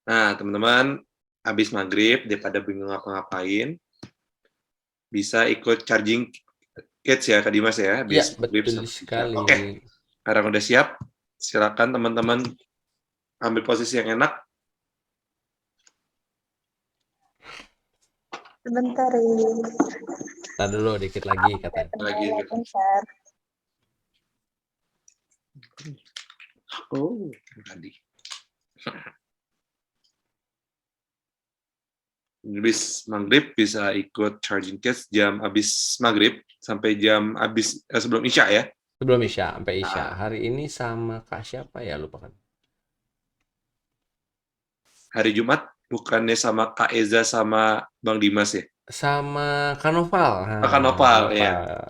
Speaker 2: Nah teman-teman, habis maghrib daripada bingung ngapa-ngapain, bisa ikut charging kids ya Kak Dimas ya.
Speaker 3: Iya,
Speaker 2: Habis maghrib
Speaker 3: betul sekali.
Speaker 2: Oke, sekarang udah siap. Silakan teman-teman ambil posisi yang enak.
Speaker 6: Sebentar.
Speaker 3: Nah dulu dikit lagi katanya.
Speaker 2: Lagi.
Speaker 6: Bentar.
Speaker 2: Oh, tadi. Habis maghrib bisa ikut charging kids jam habis maghrib sampai jam habis sebelum isya ya.
Speaker 3: Sebelum Isya, sampai Isya. Hari ini sama Kak siapa ya, lupa kan.
Speaker 2: Hari Jumat bukannya sama Kak Eza sama Bang Dimas ya?
Speaker 3: Sama Kanoval.
Speaker 2: Kanoval, ya.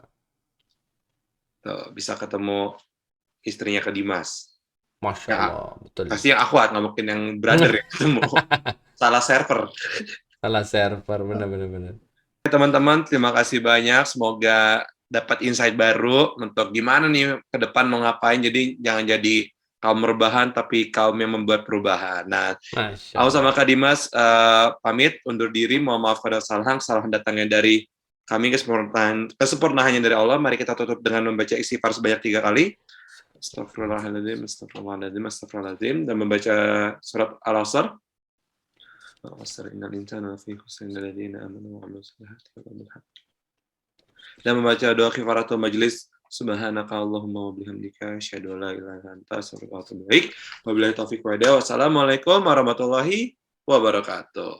Speaker 2: Tuh, bisa ketemu istrinya Kak Dimas.
Speaker 3: Masya Allah, betul.
Speaker 2: Pasti yang akhwat, nggak mungkin yang brother ya ketemu. Salah server.
Speaker 3: Salah server, benar-benar.
Speaker 2: Teman-teman, terima kasih banyak. Semoga dapat insight baru untuk gimana nih ke depan mau ngapain. Jadi jangan jadi kaum rebahan, tapi kaum yang membuat perubahan. Nah, aku sama Kak Dimas pamit undur diri. Mohon maaf pada salah datangnya dari kami, kesempurnaannya dari Allah. Mari kita tutup dengan membaca istighfar sebanyak 3 kali. Astagfirullahaladzim, astagfirullahaladzim, astagfirullahaladzim. Dan membaca surat Al-Asr. Dan membaca doa kifaratul majlis. Subhanaka Allahumma wa bihamdika asyhadu an la ilaha illa anta astaghfiruka wa atubu ilaik. Wabillahi taufiq wal hidayah. Wassalamualaikum warahmatullahi wabarakatuh.